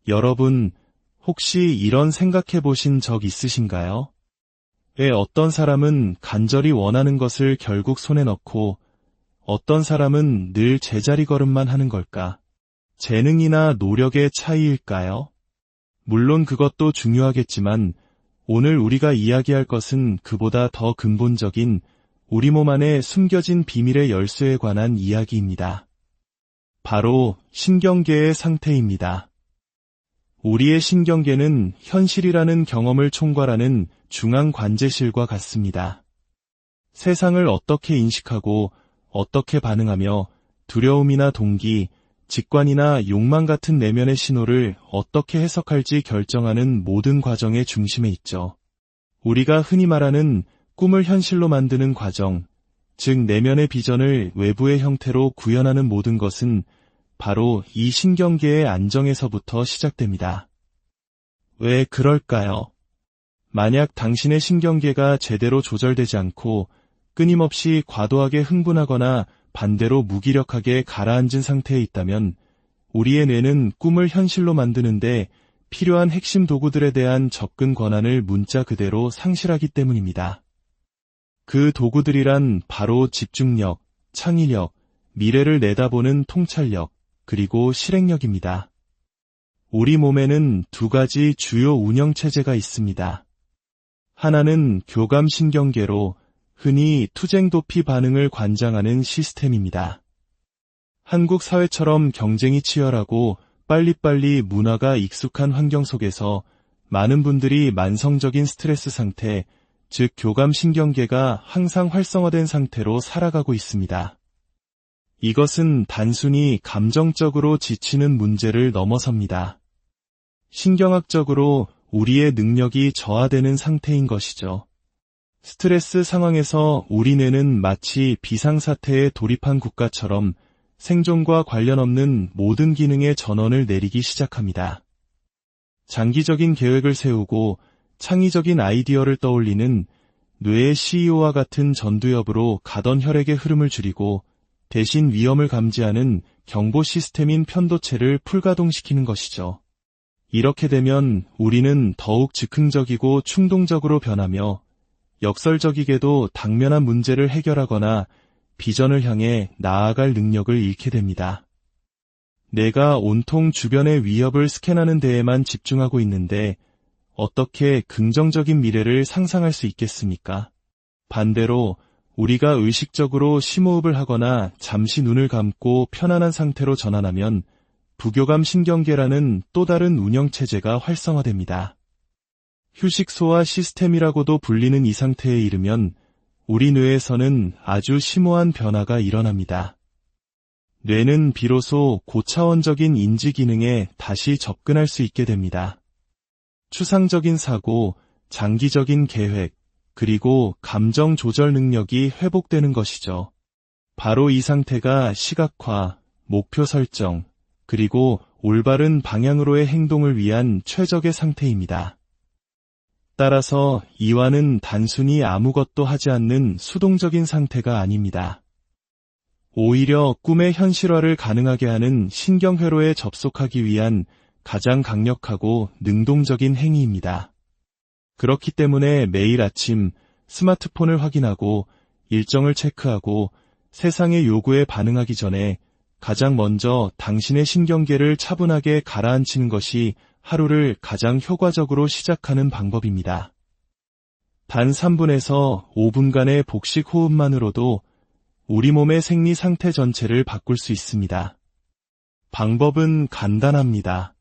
여러분, 혹시 이런 생각해 보신 적 있으신가요? 왜 어떤 사람은 간절히 원하는 것을 결국 손에 넣고 어떤 사람은 늘 제자리 걸음만 하는 걸까? 재능이나 노력의 차이일까요? 물론 그것도 중요하겠지만 오늘 우리가 이야기할 것은 그보다 더 근본적인 우리 몸 안에 숨겨진 비밀의 열쇠에 관한 이야기입니다. 바로 신경계의 상태입니다. 우리의 신경계는 현실이라는 경험을 총괄하는 중앙관제실과 같습니다. 세상을 어떻게 인식하고 어떻게 반응하며 두려움이나 동기, 직관이나 욕망 같은 내면의 신호를 어떻게 해석할지 결정하는 모든 과정의 중심에 있죠. 우리가 흔히 말하는 꿈을 현실로 만드는 과정, 즉 내면의 비전을 외부의 형태로 구현하는 모든 것은 바로 이 신경계의 안정에서부터 시작됩니다. 왜 그럴까요? 만약 당신의 신경계가 제대로 조절되지 않고 끊임없이 과도하게 흥분하거나 반대로 무기력하게 가라앉은 상태에 있다면 우리의 뇌는 꿈을 현실로 만드는데 필요한 핵심 도구들에 대한 접근 권한을 문자 그대로 상실하기 때문입니다. 그 도구들이란 바로 집중력, 창의력, 미래를 내다보는 통찰력, 그리고 실행력입니다. 우리 몸에는 두 가지 주요 운영체제가 있습니다. 하나는 교감신경계로 흔히 투쟁도피 반응을 관장하는 시스템입니다. 한국 사회처럼 경쟁이 치열하고 빨리빨리 문화가 익숙한 환경 속에서 많은 분들이 만성적인 스트레스 상태, 즉 교감신경계가 항상 활성화된 상태로 살아가고 있습니다. 이것은 단순히 감정적으로 지치는 문제를 넘어섭니다. 신경학적으로 우리의 능력이 저하되는 상태인 것이죠. 스트레스 상황에서 우리 뇌는 마치 비상사태에 돌입한 국가처럼 생존과 관련 없는 모든 기능의 전원을 내리기 시작합니다. 장기적인 계획을 세우고 창의적인 아이디어를 떠올리는 뇌의 CEO와 같은 전두엽으로 가던 혈액의 흐름을 줄이고 대신 위험을 감지하는 경보 시스템인 편도체를 풀가동시키는 것이죠. 이렇게 되면 우리는 더욱 즉흥적이고 충동적으로 변하며 역설적이게도 당면한 문제를 해결하거나 비전을 향해 나아갈 능력을 잃게 됩니다. 내가 온통 주변의 위협을 스캔하는 데에만 집중하고 있는데 어떻게 긍정적인 미래를 상상할 수 있겠습니까? 반대로 우리가 의식적으로 심호흡을 하거나 잠시 눈을 감고 편안한 상태로 전환하면 부교감 신경계라는 또 다른 운영체제가 활성화됩니다. 휴식소화 시스템이라고도 불리는 이 상태에 이르면 우리 뇌에서는 아주 심오한 변화가 일어납니다. 뇌는 비로소 고차원적인 인지 기능에 다시 접근할 수 있게 됩니다. 추상적인 사고, 장기적인 계획, 그리고 감정 조절 능력이 회복되는 것이죠. 바로 이 상태가 시각화, 목표 설정, 그리고 올바른 방향으로의 행동을 위한 최적의 상태입니다. 따라서 이완은 단순히 아무것도 하지 않는 수동적인 상태가 아닙니다. 오히려 꿈의 현실화를 가능하게 하는 신경회로에 접속하기 위한 가장 강력하고 능동적인 행위입니다. 그렇기 때문에 매일 아침 스마트폰을 확인하고 일정을 체크하고 세상의 요구에 반응하기 전에 가장 먼저 당신의 신경계를 차분하게 가라앉히는 것이 하루를 가장 효과적으로 시작하는 방법입니다. 단 3분에서 5분간의 복식 호흡만으로도 우리 몸의 생리 상태 전체를 바꿀 수 있습니다. 방법은 간단합니다.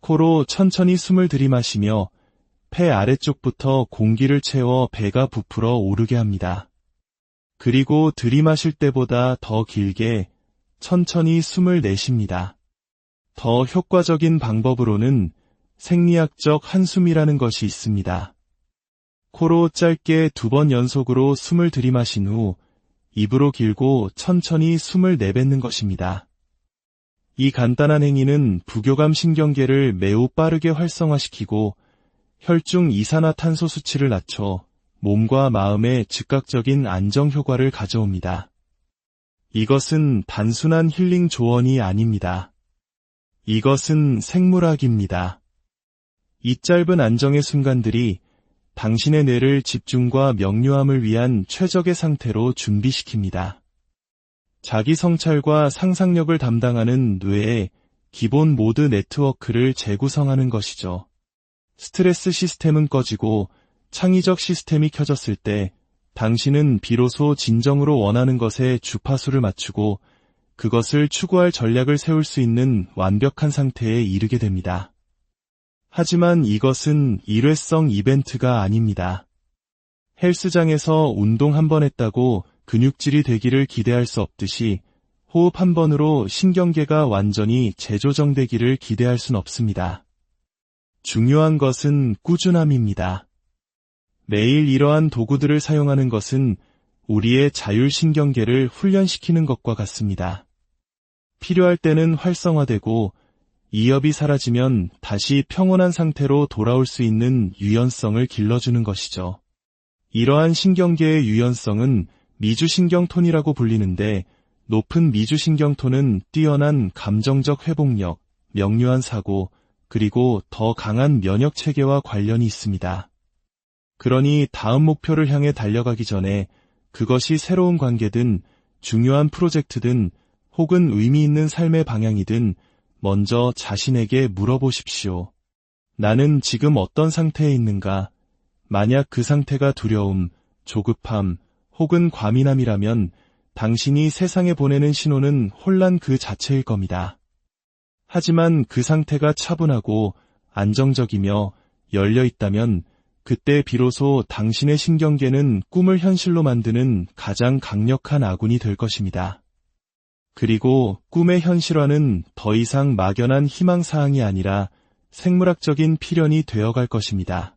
코로 천천히 숨을 들이마시며 폐 아래쪽부터 공기를 채워 배가 부풀어 오르게 합니다. 그리고 들이마실 때보다 더 길게 천천히 숨을 내쉽니다. 더 효과적인 방법으로는 생리학적 한숨이라는 것이 있습니다. 코로 짧게 2번 연속으로 숨을 들이마신 후 입으로 길고 천천히 숨을 내뱉는 것입니다. 이 간단한 행위는 부교감 신경계를 매우 빠르게 활성화시키고 혈중 이산화탄소 수치를 낮춰 몸과 마음의 즉각적인 안정 효과를 가져옵니다. 이것은 단순한 힐링 조언이 아닙니다. 이것은 생물학입니다. 이 짧은 안정의 순간들이 당신의 뇌를 집중과 명료함을 위한 최적의 상태로 준비시킵니다. 자기 성찰과 상상력을 담당하는 뇌의 기본 모드 네트워크를 재구성하는 것이죠. 스트레스 시스템은 꺼지고 창의적 시스템이 켜졌을 때 당신은 비로소 진정으로 원하는 것에 주파수를 맞추고 그것을 추구할 전략을 세울 수 있는 완벽한 상태에 이르게 됩니다. 하지만 이것은 일회성 이벤트가 아닙니다. 헬스장에서 운동 한 번 했다고 근육질이 되기를 기대할 수 없듯이 호흡 한 번으로 신경계가 완전히 재조정되기를 기대할 순 없습니다. 중요한 것은 꾸준함입니다. 매일 이러한 도구들을 사용하는 것은 우리의 자율신경계를 훈련시키는 것과 같습니다. 필요할 때는 활성화되고 이협이 사라지면 다시 평온한 상태로 돌아올 수 있는 유연성을 길러주는 것이죠. 이러한 신경계의 유연성은 미주신경톤이라고 불리는데 높은 미주신경톤은 뛰어난 감정적 회복력, 명료한 사고, 그리고 더 강한 면역체계와 관련이 있습니다. 그러니 다음 목표를 향해 달려가기 전에 그것이 새로운 관계든 중요한 프로젝트든 혹은 의미 있는 삶의 방향이든 먼저 자신에게 물어보십시오. 나는 지금 어떤 상태에 있는가? 만약 그 상태가 두려움, 조급함, 혹은 과민함이라면 당신이 세상에 보내는 신호는 혼란 그 자체일 겁니다. 하지만 그 상태가 차분하고 안정적이며 열려 있다면 그때 비로소 당신의 신경계는 꿈을 현실로 만드는 가장 강력한 아군이 될 것입니다. 그리고 꿈의 현실화는 더 이상 막연한 희망사항이 아니라 생물학적인 필연이 되어갈 것입니다.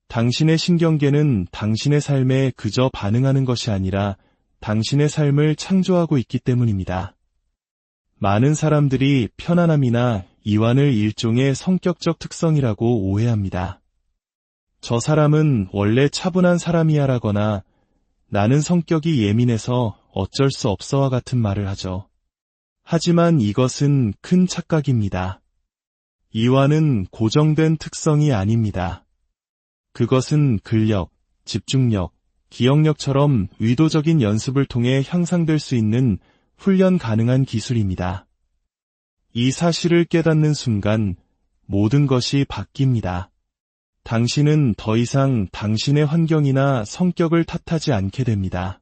당신의 신경계는 당신의 삶에 그저 반응하는 것이 아니라 당신의 삶을 창조하고 있기 때문입니다. 많은 사람들이 편안함이나 이완을 일종의 성격적 특성이라고 오해합니다. 저 사람은 원래 차분한 사람이야 라거나 나는 성격이 예민해서 어쩔 수 없어와 같은 말을 하죠. 하지만 이것은 큰 착각입니다. 이완은 고정된 특성이 아닙니다. 그것은 근력, 집중력, 기억력처럼 의도적인 연습을 통해 향상될 수 있는 훈련 가능한 기술입니다. 이 사실을 깨닫는 순간 모든 것이 바뀝니다. 당신은 더 이상 당신의 환경이나 성격을 탓하지 않게 됩니다.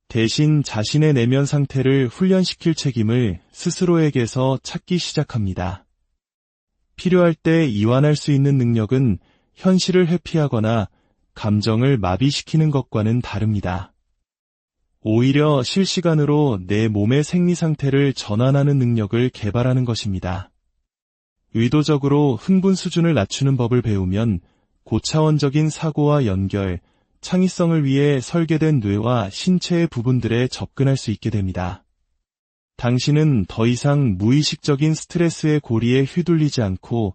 대신 자신의 내면 상태를 훈련시킬 책임을 스스로에게서 찾기 시작합니다. 필요할 때 이완할 수 있는 능력은 현실을 회피하거나 감정을 마비시키는 것과는 다릅니다. 오히려 실시간으로 내 몸의 생리 상태를 전환하는 능력을 개발하는 것입니다. 의도적으로 흥분 수준을 낮추는 법을 배우면 고차원적인 사고와 연결, 창의성을 위해 설계된 뇌와 신체의 부분들에 접근할 수 있게 됩니다. 당신은 더 이상 무의식적인 스트레스의 고리에 휘둘리지 않고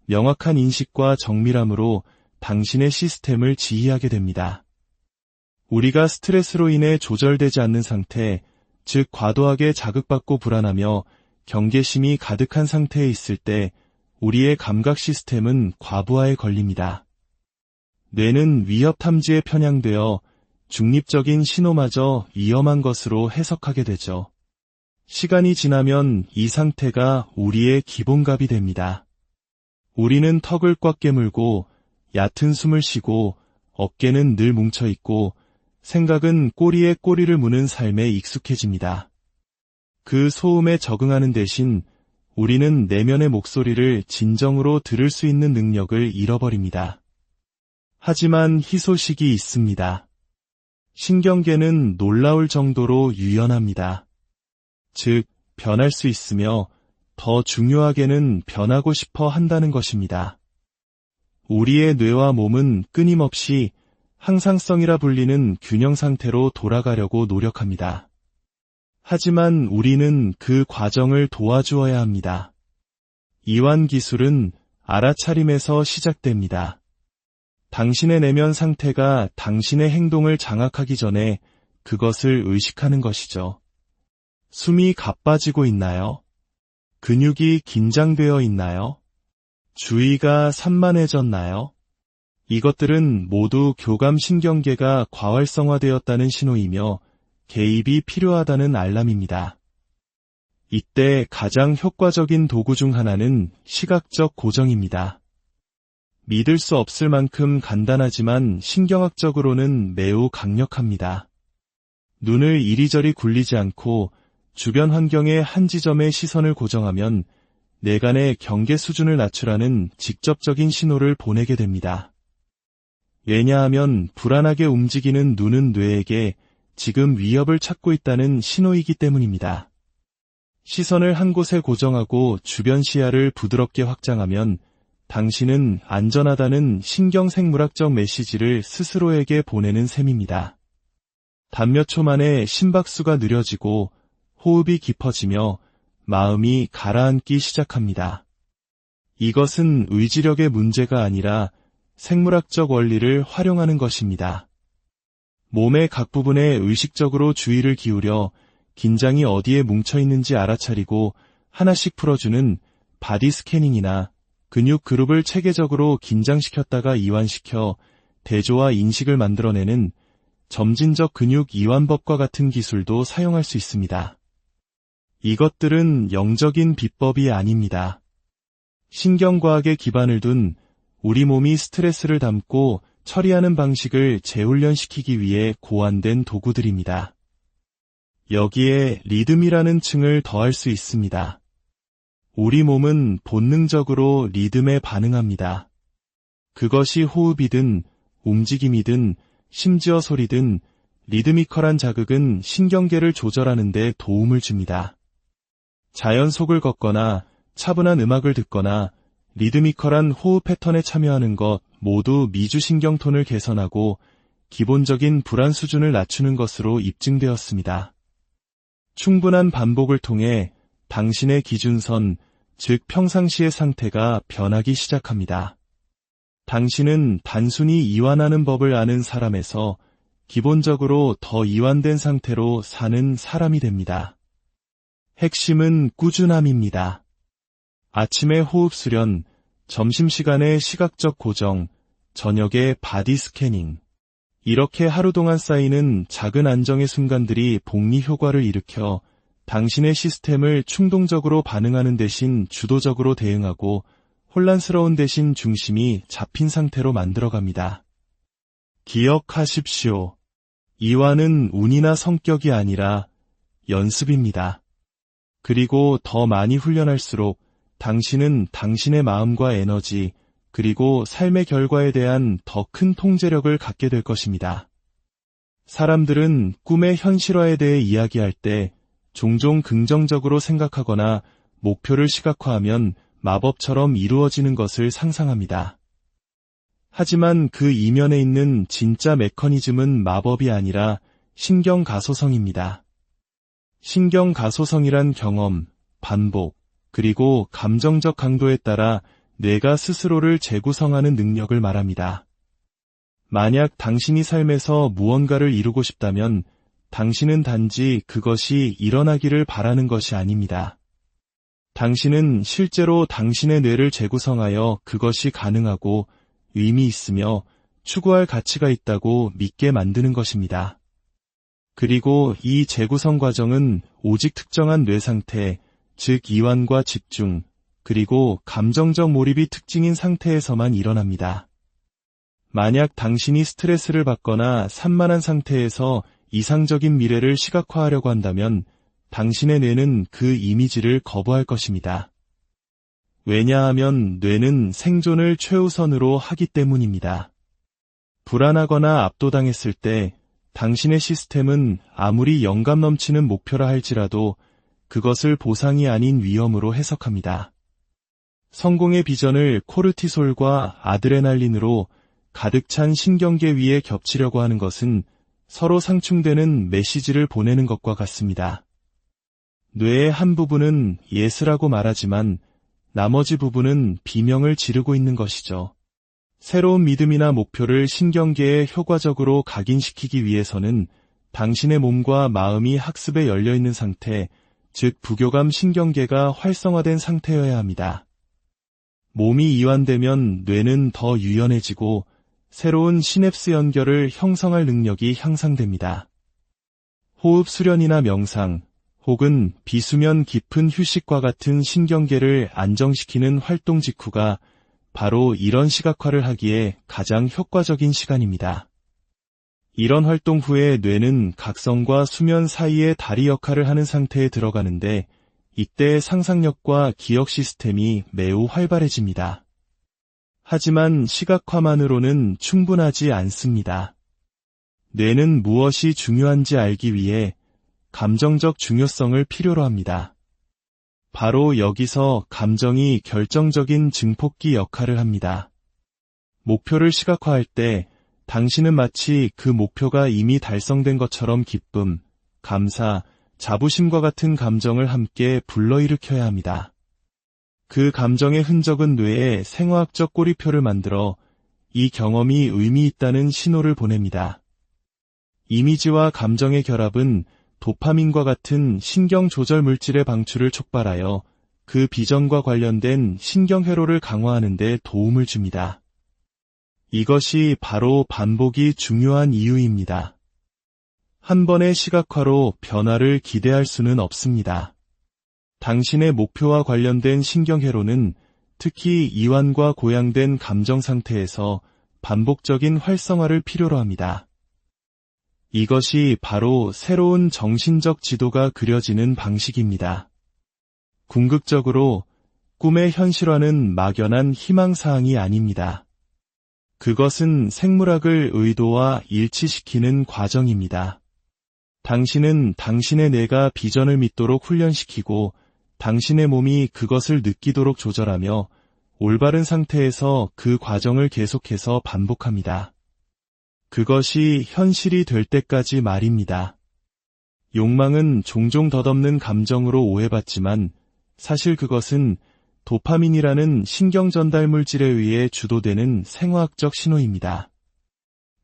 명확한 인식과 정밀함으로 당신의 시스템을 지휘하게 됩니다. 우리가 스트레스로 인해 조절되지 않는 상태, 즉 과도하게 자극받고 불안하며 경계심이 가득한 상태에 있을 때 우리의 감각 시스템은 과부하에 걸립니다. 뇌는 위협 탐지에 편향되어 중립적인 신호마저 위험한 것으로 해석하게 되죠. 시간이 지나면 이 상태가 우리의 기본갑이 됩니다. 우리는 턱을 꽉 깨물고 얕은 숨을 쉬고 어깨는 늘 뭉쳐있고 생각은 꼬리에 꼬리를 무는 삶에 익숙해집니다. 그 소음에 적응하는 대신 우리는 내면의 목소리를 진정으로 들을 수 있는 능력을 잃어버립니다. 하지만 희소식이 있습니다. 신경계는 놀라울 정도로 유연합니다. 즉, 변할 수 있으며 더 중요하게는 변하고 싶어 한다는 것입니다. 우리의 뇌와 몸은 끊임없이 항상성이라 불리는 균형 상태로 돌아가려고 노력합니다. 하지만 우리는 그 과정을 도와주어야 합니다. 이완 기술은 알아차림에서 시작됩니다. 당신의 내면 상태가 당신의 행동을 장악하기 전에 그것을 의식하는 것이죠. 숨이 가빠지고 있나요? 근육이 긴장되어 있나요? 주의가 산만해졌나요? 이것들은 모두 교감신경계가 과활성화되었다는 신호이며 개입이 필요하다는 알람입니다. 이때 가장 효과적인 도구 중 하나는 시각적 고정입니다. 믿을 수 없을 만큼 간단하지만 신경학적으로는 매우 강력합니다. 눈을 이리저리 굴리지 않고 주변 환경의 한 지점에 시선을 고정하면 뇌간의 경계 수준을 낮추라는 직접적인 신호를 보내게 됩니다. 왜냐하면 불안하게 움직이는 눈은 뇌에게 지금 위협을 찾고 있다는 신호이기 때문입니다. 시선을 한 곳에 고정하고 주변 시야를 부드럽게 확장하면 당신은 안전하다는 신경생물학적 메시지를 스스로에게 보내는 셈입니다. 단 몇 초 만에 심박수가 느려지고 호흡이 깊어지며 마음이 가라앉기 시작합니다. 이것은 의지력의 문제가 아니라 생물학적 원리를 활용하는 것입니다. 몸의 각 부분에 의식적으로 주의를 기울여 긴장이 어디에 뭉쳐 있는지 알아차리고 하나씩 풀어주는 바디 스캐닝이나 근육 그룹을 체계적으로 긴장시켰다가 이완시켜 대조와 인식을 만들어내는 점진적 근육 이완법과 같은 기술도 사용할 수 있습니다. 이것들은 영적인 비법이 아닙니다. 신경과학에 기반을 둔 우리 몸이 스트레스를 담고 처리하는 방식을 재훈련시키기 위해 고안된 도구들입니다. 여기에 리듬이라는 층을 더할 수 있습니다. 우리 몸은 본능적으로 리듬에 반응합니다. 그것이 호흡이든 움직임이든 심지어 소리든 리드미컬한 자극은 신경계를 조절하는 데 도움을 줍니다. 자연 속을 걷거나 차분한 음악을 듣거나 리드미컬한 호흡 패턴에 참여하는 것 모두 미주신경톤을 개선하고 기본적인 불안 수준을 낮추는 것으로 입증되었습니다. 충분한 반복을 통해 당신의 기준선, 즉 평상시의 상태가 변하기 시작합니다. 당신은 단순히 이완하는 법을 아는 사람에서 기본적으로 더 이완된 상태로 사는 사람이 됩니다. 핵심은 꾸준함입니다. 아침에 호흡 수련, 점심시간에 시각적 고정, 저녁에 바디 스캐닝. 이렇게 하루 동안 쌓이는 작은 안정의 순간들이 복리 효과를 일으켜 당신의 시스템을 충동적으로 반응하는 대신 주도적으로 대응하고 혼란스러운 대신 중심이 잡힌 상태로 만들어갑니다. 기억하십시오. 이완은 운이나 성격이 아니라 연습입니다. 그리고 더 많이 훈련할수록 당신은 당신의 마음과 에너지, 그리고 삶의 결과에 대한 더 큰 통제력을 갖게 될 것입니다. 사람들은 꿈의 현실화에 대해 이야기할 때 종종 긍정적으로 생각하거나 목표를 시각화하면 마법처럼 이루어지는 것을 상상합니다. 하지만 그 이면에 있는 진짜 메커니즘은 마법이 아니라 신경가소성입니다. 신경가소성이란 경험, 반복, 그리고 감정적 강도에 따라 뇌가 스스로를 재구성하는 능력을 말합니다. 만약 당신이 삶에서 무언가를 이루고 싶다면 당신은 단지 그것이 일어나기를 바라는 것이 아닙니다. 당신은 실제로 당신의 뇌를 재구성하여 그것이 가능하고 의미 있으며 추구할 가치가 있다고 믿게 만드는 것입니다. 그리고 이 재구성 과정은 오직 특정한 뇌 상태, 즉 이완과 집중, 그리고 감정적 몰입이 특징인 상태에서만 일어납니다. 만약 당신이 스트레스를 받거나 산만한 상태에서 이상적인 미래를 시각화하려고 한다면 당신의 뇌는 그 이미지를 거부할 것입니다. 왜냐하면 뇌는 생존을 최우선으로 하기 때문입니다. 불안하거나 압도당했을 때 당신의 시스템은 아무리 영감 넘치는 목표라 할지라도 그것을 보상이 아닌 위험으로 해석합니다. 성공의 비전을 코르티솔과 아드레날린으로 가득 찬 신경계 위에 겹치려고 하는 것은 서로 상충되는 메시지를 보내는 것과 같습니다. 뇌의 한 부분은 예스라고 말하지만 나머지 부분은 비명을 지르고 있는 것이죠. 새로운 믿음이나 목표를 신경계에 효과적으로 각인시키기 위해서는 당신의 몸과 마음이 학습에 열려있는 상태, 즉 부교감 신경계가 활성화된 상태여야 합니다. 몸이 이완되면 뇌는 더 유연해지고 새로운 시냅스 연결을 형성할 능력이 향상됩니다. 호흡 수련이나 명상, 혹은 비수면 깊은 휴식과 같은 신경계를 안정시키는 활동 직후가 바로 이런 시각화를 하기에 가장 효과적인 시간입니다. 이런 활동 후에 뇌는 각성과 수면 사이의 다리 역할을 하는 상태에 들어가는데 이때 상상력과 기억 시스템이 매우 활발해집니다. 하지만 시각화만으로는 충분하지 않습니다. 뇌는 무엇이 중요한지 알기 위해 감정적 중요성을 필요로 합니다. 바로 여기서 감정이 결정적인 증폭기 역할을 합니다. 목표를 시각화할 때 당신은 마치 그 목표가 이미 달성된 것처럼 기쁨, 감사, 자부심과 같은 감정을 함께 불러일으켜야 합니다. 그 감정의 흔적은 뇌에 생화학적 꼬리표를 만들어 이 경험이 의미 있다는 신호를 보냅니다. 이미지와 감정의 결합은 도파민과 같은 신경 조절 물질의 방출을 촉발하여 그 비전과 관련된 신경회로를 강화하는 데 도움을 줍니다. 이것이 바로 반복이 중요한 이유입니다. 한 번의 시각화로 변화를 기대할 수는 없습니다. 당신의 목표와 관련된 신경회로는 특히 이완과 고양된 감정 상태에서 반복적인 활성화를 필요로 합니다. 이것이 바로 새로운 정신적 지도가 그려지는 방식입니다. 궁극적으로 꿈의 현실화는 막연한 희망사항이 아닙니다. 그것은 생물학을 의도와 일치시키는 과정입니다. 당신은 당신의 뇌가 비전을 믿도록 훈련시키고 당신의 몸이 그것을 느끼도록 조절하며 올바른 상태에서 그 과정을 계속해서 반복합니다. 그것이 현실이 될 때까지 말입니다. 욕망은 종종 덧없는 감정으로 오해받지만 사실 그것은 도파민이라는 신경전달 물질에 의해 주도되는 생화학적 신호입니다.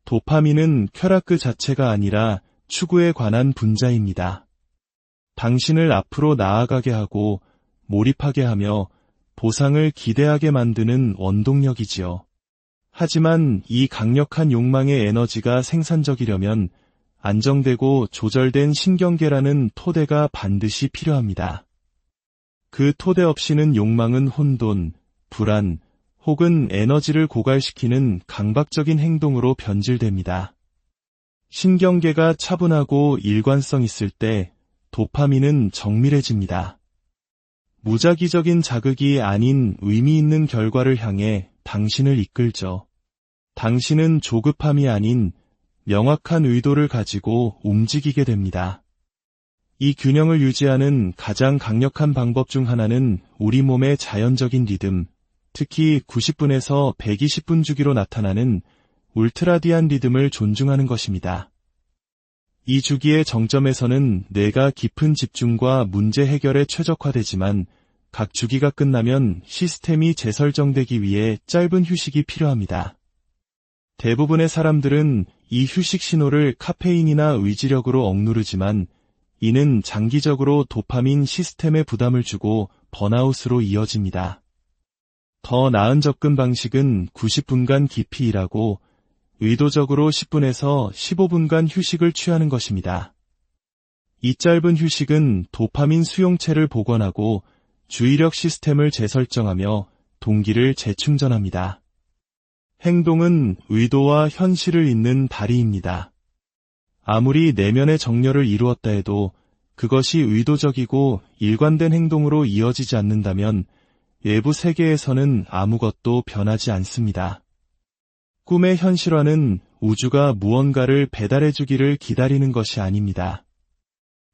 도파민은 쾌락 그 자체가 아니라 추구에 관한 분자입니다. 당신을 앞으로 나아가게 하고 몰입하게 하며 보상을 기대하게 만드는 원동력이지요. 하지만 이 강력한 욕망의 에너지가 생산적이려면 안정되고 조절된 신경계라는 토대가 반드시 필요합니다. 그 토대 없이는 욕망은 혼돈, 불안, 혹은 에너지를 고갈시키는 강박적인 행동으로 변질됩니다. 신경계가 차분하고 일관성 있을 때 도파민은 정밀해집니다. 무작위적인 자극이 아닌 의미 있는 결과를 향해 당신을 이끌죠. 당신은 조급함이 아닌 명확한 의도를 가지고 움직이게 됩니다. 이 균형을 유지하는 가장 강력한 방법 중 하나는 우리 몸의 자연적인 리듬, 특히 90분에서 120분 주기로 나타나는 울트라디안 리듬을 존중하는 것입니다. 이 주기의 정점에서는 뇌가 깊은 집중과 문제 해결에 최적화되지만 각 주기가 끝나면 시스템이 재설정되기 위해 짧은 휴식이 필요합니다. 대부분의 사람들은 이 휴식 신호를 카페인이나 의지력으로 억누르지만 이는 장기적으로 도파민 시스템에 부담을 주고 번아웃으로 이어집니다. 더 나은 접근 방식은 90분간 깊이 일하고 의도적으로 10분에서 15분간 휴식을 취하는 것입니다. 이 짧은 휴식은 도파민 수용체를 복원하고 주의력 시스템을 재설정하며 동기를 재충전합니다. 행동은 의도와 현실을 잇는 다리입니다. 아무리 내면의 정렬을 이루었다 해도 그것이 의도적이고 일관된 행동으로 이어지지 않는다면 외부 세계에서는 아무것도 변하지 않습니다. 꿈의 현실화는 우주가 무언가를 배달해주기를 기다리는 것이 아닙니다.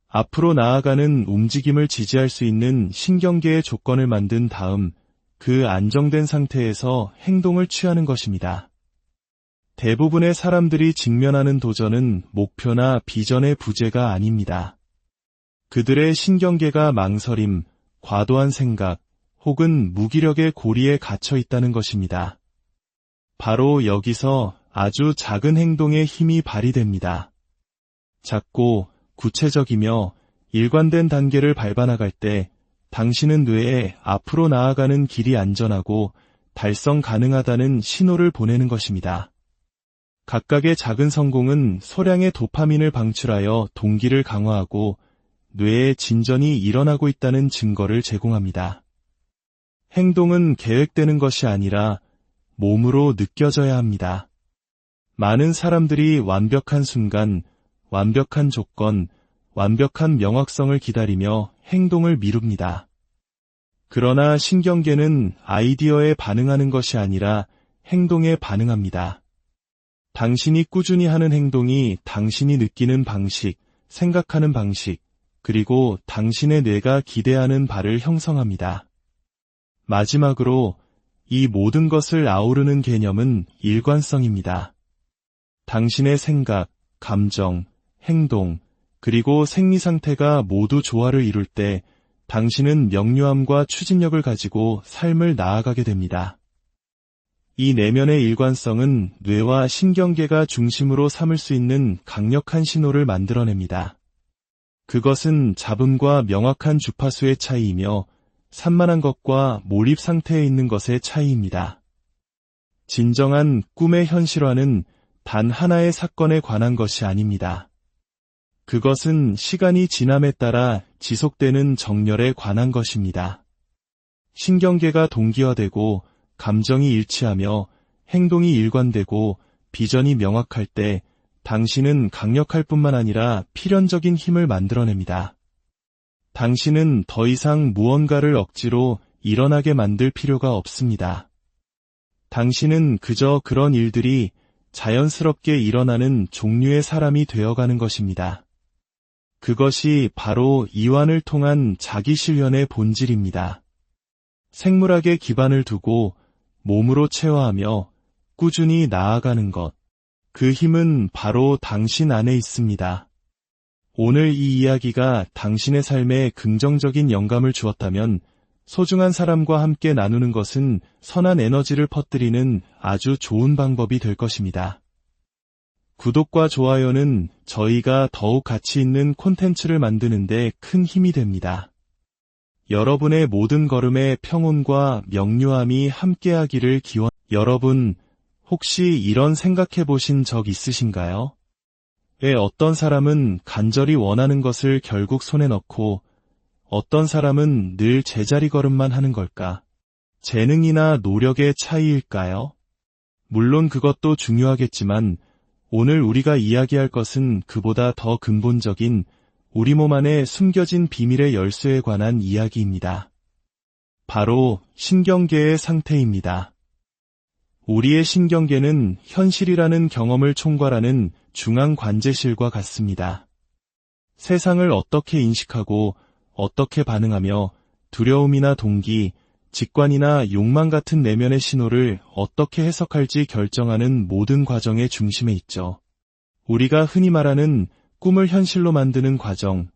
앞으로 나아가는 움직임을 지지할 수 있는 신경계의 조건을 만든 다음 그 안정된 상태에서 행동을 취하는 것입니다. 대부분의 사람들이 직면하는 도전은 목표나 비전의 부재가 아닙니다. 그들의 신경계가 망설임, 과도한 생각, 혹은 무기력의 고리에 갇혀 있다는 것입니다. 바로 여기서 아주 작은 행동의 힘이 발휘됩니다. 작고 구체적이며 일관된 단계를 밟아 나갈 때 당신은 뇌에 앞으로 나아가는 길이 안전하고 달성 가능하다는 신호를 보내는 것입니다. 각각의 작은 성공은 소량의 도파민을 방출하여 동기를 강화하고 뇌에 진전이 일어나고 있다는 증거를 제공합니다. 행동은 계획되는 것이 아니라 몸으로 느껴져야 합니다. 많은 사람들이 완벽한 순간, 완벽한 조건, 완벽한 명확성을 기다리며 행동을 미룹니다. 그러나 신경계는 아이디어에 반응하는 것이 아니라 행동에 반응합니다. 당신이 꾸준히 하는 행동이 당신이 느끼는 방식, 생각하는 방식, 그리고 당신의 뇌가 기대하는 바를 형성합니다. 마지막으로 이 모든 것을 아우르는 개념은 일관성입니다. 당신의 생각, 감정, 행동, 그리고 생리 상태가 모두 조화를 이룰 때 당신은 명료함과 추진력을 가지고 삶을 나아가게 됩니다. 이 내면의 일관성은 뇌와 신경계가 중심으로 삼을 수 있는 강력한 신호를 만들어냅니다. 그것은 잡음과 명확한 주파수의 차이이며 산만한 것과 몰입 상태에 있는 것의 차이입니다. 진정한 꿈의 현실화는 단 하나의 사건에 관한 것이 아닙니다. 그것은 시간이 지남에 따라 지속되는 정렬에 관한 것입니다. 신경계가 동기화되고 감정이 일치하며 행동이 일관되고 비전이 명확할 때 당신은 강력할 뿐만 아니라 필연적인 힘을 만들어냅니다. 당신은 더 이상 무언가를 억지로 일어나게 만들 필요가 없습니다. 당신은 그저 그런 일들이 자연스럽게 일어나는 종류의 사람이 되어가는 것입니다. 그것이 바로 이완을 통한 자기실현의 본질입니다. 생물학에 기반을 두고 몸으로 체화하며 꾸준히 나아가는 것, 그 힘은 바로 당신 안에 있습니다. 오늘 이 이야기가 당신의 삶에 긍정적인 영감을 주었다면 소중한 사람과 함께 나누는 것은 선한 에너지를 퍼뜨리는 아주 좋은 방법이 될 것입니다. 구독과 좋아요는 저희가 더욱 가치 있는 콘텐츠를 만드는 데 큰 힘이 됩니다. 여러분의 모든 걸음에 평온과 명료함이 함께하기를 여러분, 혹시 이런 생각해 보신 적 있으신가요? 왜 어떤 사람은 간절히 원하는 것을 결국 손에 넣고 어떤 사람은 늘 제자리 걸음만 하는 걸까? 재능이나 노력의 차이일까요? 물론 그것도 중요하겠지만 오늘 우리가 이야기할 것은 그보다 더 근본적인 우리 몸 안에 숨겨진 비밀의 열쇠에 관한 이야기입니다. 바로 신경계의 상태입니다. 우리의 신경계는 현실이라는 경험을 총괄하는 중앙관제실과 같습니다. 세상을 어떻게 인식하고 어떻게 반응하며 두려움이나 동기, 직관이나 욕망 같은 내면의 신호를 어떻게 해석할지 결정하는 모든 과정의 중심에 있죠. 우리가 흔히 말하는 꿈을 현실로 만드는 과정,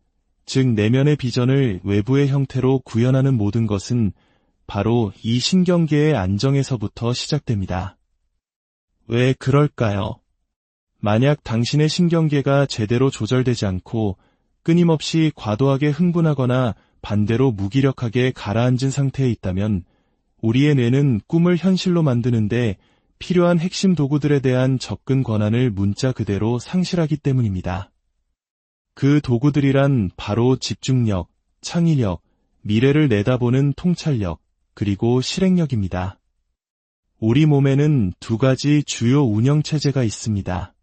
즉 내면의 비전을 외부의 형태로 구현하는 모든 것은 바로 이 신경계의 안정에서부터 시작됩니다. 왜 그럴까요? 만약 당신의 신경계가 제대로 조절되지 않고 끊임없이 과도하게 흥분하거나 반대로 무기력하게 가라앉은 상태에 있다면 우리의 뇌는 꿈을 현실로 만드는데 필요한 핵심 도구들에 대한 접근 권한을 문자 그대로 상실하기 때문입니다. 그 도구들이란 바로 집중력, 창의력, 미래를 내다보는 통찰력, 그리고 실행력입니다. 우리 몸에는 두 가지 주요 운영체제가 있습니다.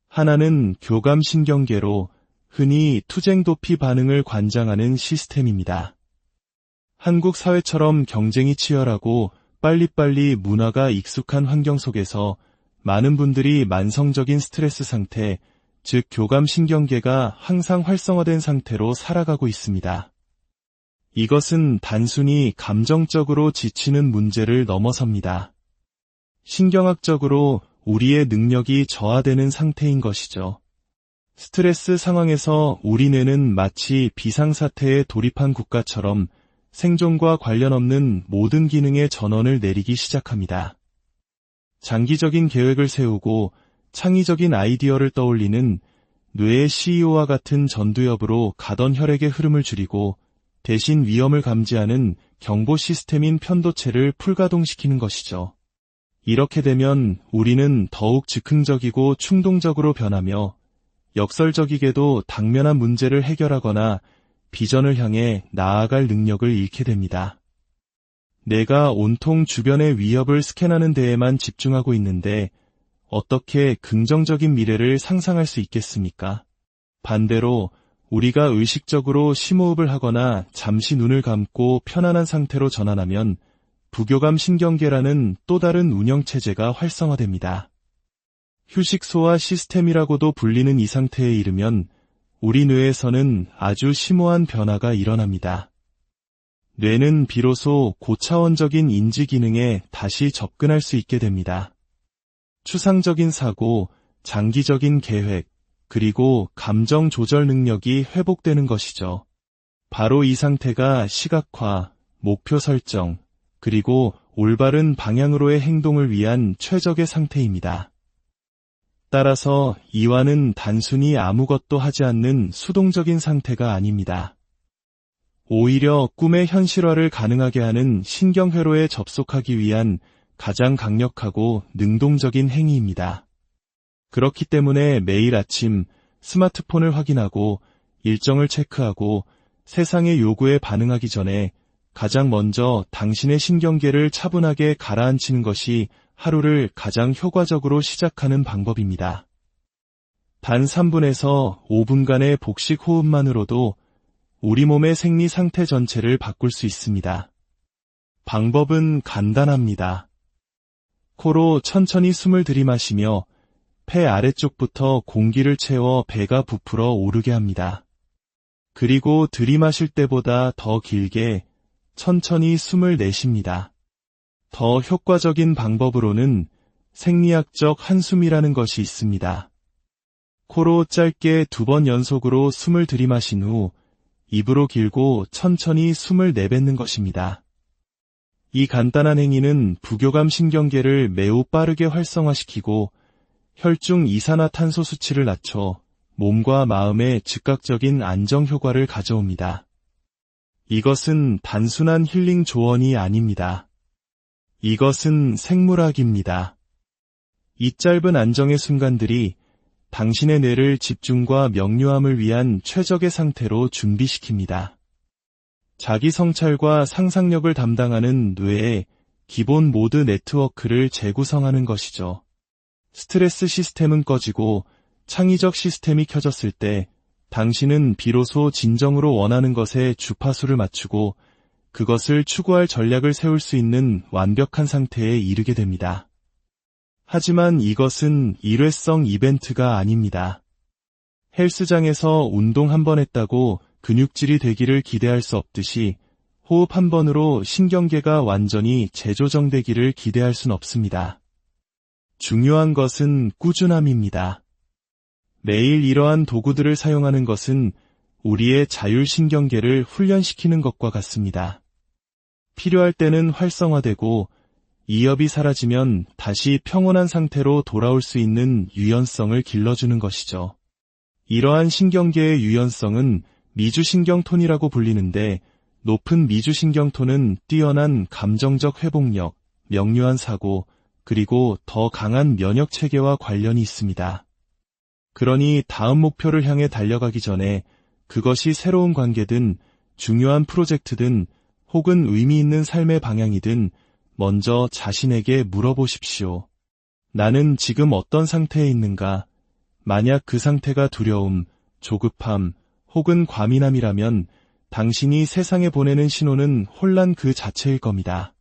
하나는 교감신경계로 흔히 투쟁도피 반응을 관장하는 시스템입니다. 한국 사회처럼 경쟁이 치열하고 빨리빨리 문화가 익숙한 환경 속에서 많은 분들이 만성적인 스트레스 상태, 즉 교감신경계가 항상 활성화된 상태로 살아가고 있습니다. 이것은 단순히 감정적으로 지치는 문제를 넘어섭니다. 신경학적으로 우리의 능력이 저하되는 상태인 것이죠. 스트레스 상황에서 우리 뇌는 마치 비상사태에 돌입한 국가처럼 생존과 관련 없는 모든 기능의 전원을 내리기 시작합니다. 장기적인 계획을 세우고 창의적인 아이디어를 떠올리는 뇌의 CEO와 같은 전두엽으로 가던 혈액의 흐름을 줄이고 대신 위험을 감지하는 경보 시스템인 편도체를 풀가동시키는 것이죠. 이렇게 되면 우리는 더욱 즉흥적이고 충동적으로 변하며 역설적이게도 당면한 문제를 해결하거나 비전을 향해 나아갈 능력을 잃게 됩니다. 내가 온통 주변의 위협을 스캔하는 데에만 집중하고 있는데 어떻게 긍정적인 미래를 상상할 수 있겠습니까? 반대로 우리가 의식적으로 심호흡을 하거나 잠시 눈을 감고 편안한 상태로 전환하면 부교감 신경계라는 또 다른 운영체제가 활성화됩니다. 휴식 소화 시스템이라고도 불리는 이 상태에 이르면 우리 뇌에서는 아주 심오한 변화가 일어납니다. 뇌는 비로소 고차원적인 인지 기능에 다시 접근할 수 있게 됩니다. 추상적인 사고, 장기적인 계획, 그리고 감정 조절 능력이 회복되는 것이죠. 바로 이 상태가 시각화, 목표 설정, 그리고 올바른 방향으로의 행동을 위한 최적의 상태입니다. 따라서 이완은 단순히 아무것도 하지 않는 수동적인 상태가 아닙니다. 오히려 꿈의 현실화를 가능하게 하는 신경회로에 접속하기 위한 가장 강력하고 능동적인 행위입니다. 그렇기 때문에 매일 아침 스마트폰을 확인하고 일정을 체크하고 세상의 요구에 반응하기 전에 가장 먼저 당신의 신경계를 차분하게 가라앉히는 것이 하루를 가장 효과적으로 시작하는 방법입니다. 단 3분에서 5분간의 복식 호흡만으로도 우리 몸의 생리 상태 전체를 바꿀 수 있습니다. 방법은 간단합니다. 코로 천천히 숨을 들이마시며 폐 아래쪽부터 공기를 채워 배가 부풀어 오르게 합니다. 그리고 들이마실 때보다 더 길게 천천히 숨을 내쉽니다. 더 효과적인 방법으로는 생리학적 한숨이라는 것이 있습니다. 코로 짧게 2번 연속으로 숨을 들이마신 후 입으로 길고 천천히 숨을 내뱉는 것입니다. 이 간단한 행위는 부교감 신경계를 매우 빠르게 활성화시키고 혈중 이산화탄소 수치를 낮춰 몸과 마음의 즉각적인 안정 효과를 가져옵니다. 이것은 단순한 힐링 조언이 아닙니다. 이것은 생물학입니다. 이 짧은 안정의 순간들이 당신의 뇌를 집중과 명료함을 위한 최적의 상태로 준비시킵니다. 자기 성찰과 상상력을 담당하는 뇌의 기본 모드 네트워크를 재구성하는 것이죠. 스트레스 시스템은 꺼지고 창의적 시스템이 켜졌을 때 당신은 비로소 진정으로 원하는 것에 주파수를 맞추고 그것을 추구할 전략을 세울 수 있는 완벽한 상태에 이르게 됩니다. 하지만 이것은 일회성 이벤트가 아닙니다. 헬스장에서 운동 한 번 했다고 근육질이 되기를 기대할 수 없듯이 호흡 한 번으로 신경계가 완전히 재조정되기를 기대할 순 없습니다. 중요한 것은 꾸준함입니다. 매일 이러한 도구들을 사용하는 것은 우리의 자율신경계를 훈련시키는 것과 같습니다. 필요할 때는 활성화되고 이협이 사라지면 다시 평온한 상태로 돌아올 수 있는 유연성을 길러주는 것이죠. 이러한 신경계의 유연성은 미주신경톤이라고 불리는데 높은 미주신경톤은 뛰어난 감정적 회복력, 명료한 사고, 그리고 더 강한 면역체계와 관련이 있습니다. 그러니 다음 목표를 향해 달려가기 전에 그것이 새로운 관계든 중요한 프로젝트든 혹은 의미 있는 삶의 방향이든 먼저 자신에게 물어보십시오. 나는 지금 어떤 상태에 있는가? 만약 그 상태가 두려움, 조급함, 혹은 과민함이라면 당신이 세상에 보내는 신호는 혼란 그 자체일 겁니다.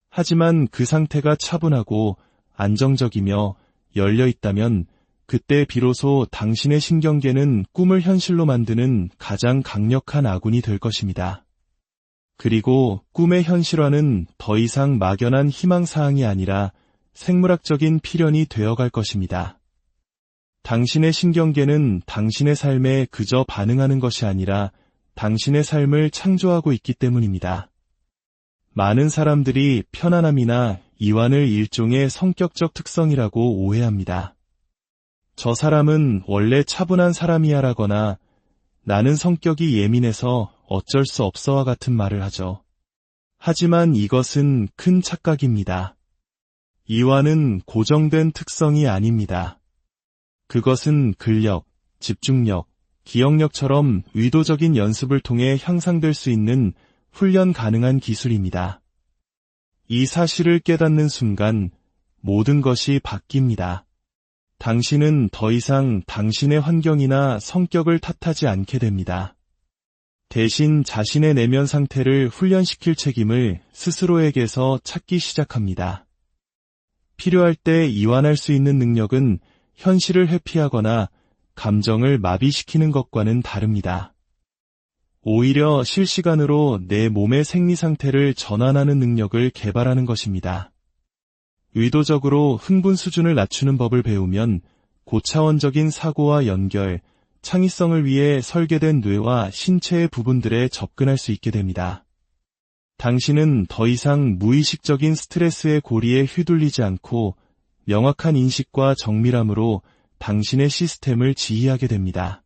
하지만 그 상태가 차분하고 안정적이며 열려 있다면 그때 비로소 당신의 신경계는 꿈을 현실로 만드는 가장 강력한 아군이 될 것입니다. 그리고 꿈의 현실화는 더 이상 막연한 희망사항이 아니라 생물학적인 필연이 되어갈 것입니다. 당신의 신경계는 당신의 삶에 그저 반응하는 것이 아니라 당신의 삶을 창조하고 있기 때문입니다. 많은 사람들이 편안함이나 이완을 일종의 성격적 특성이라고 오해합니다. 저 사람은 원래 차분한 사람이야 라거나 나는 성격이 예민해서 어쩔 수 없어와 같은 말을 하죠. 하지만 이것은 큰 착각입니다. 이완은 고정된 특성이 아닙니다. 그것은 근력, 집중력, 기억력처럼 의도적인 연습을 통해 향상될 수 있는 훈련 가능한 기술입니다. 이 사실을 깨닫는 순간 모든 것이 바뀝니다. 당신은 더 이상 당신의 환경이나 성격을 탓하지 않게 됩니다. 대신 자신의 내면 상태를 훈련시킬 책임을 스스로에게서 찾기 시작합니다. 필요할 때 이완할 수 있는 능력은 현실을 회피하거나 감정을 마비시키는 것과는 다릅니다. 오히려 실시간으로 내 몸의 생리 상태를 전환하는 능력을 개발하는 것입니다. 의도적으로 흥분 수준을 낮추는 법을 배우면 고차원적인 사고와 연결, 창의성을 위해 설계된 뇌와 신체의 부분들에 접근할 수 있게 됩니다. 당신은 더 이상 무의식적인 스트레스의 고리에 휘둘리지 않고 명확한 인식과 정밀함으로 당신의 시스템을 지휘하게 됩니다.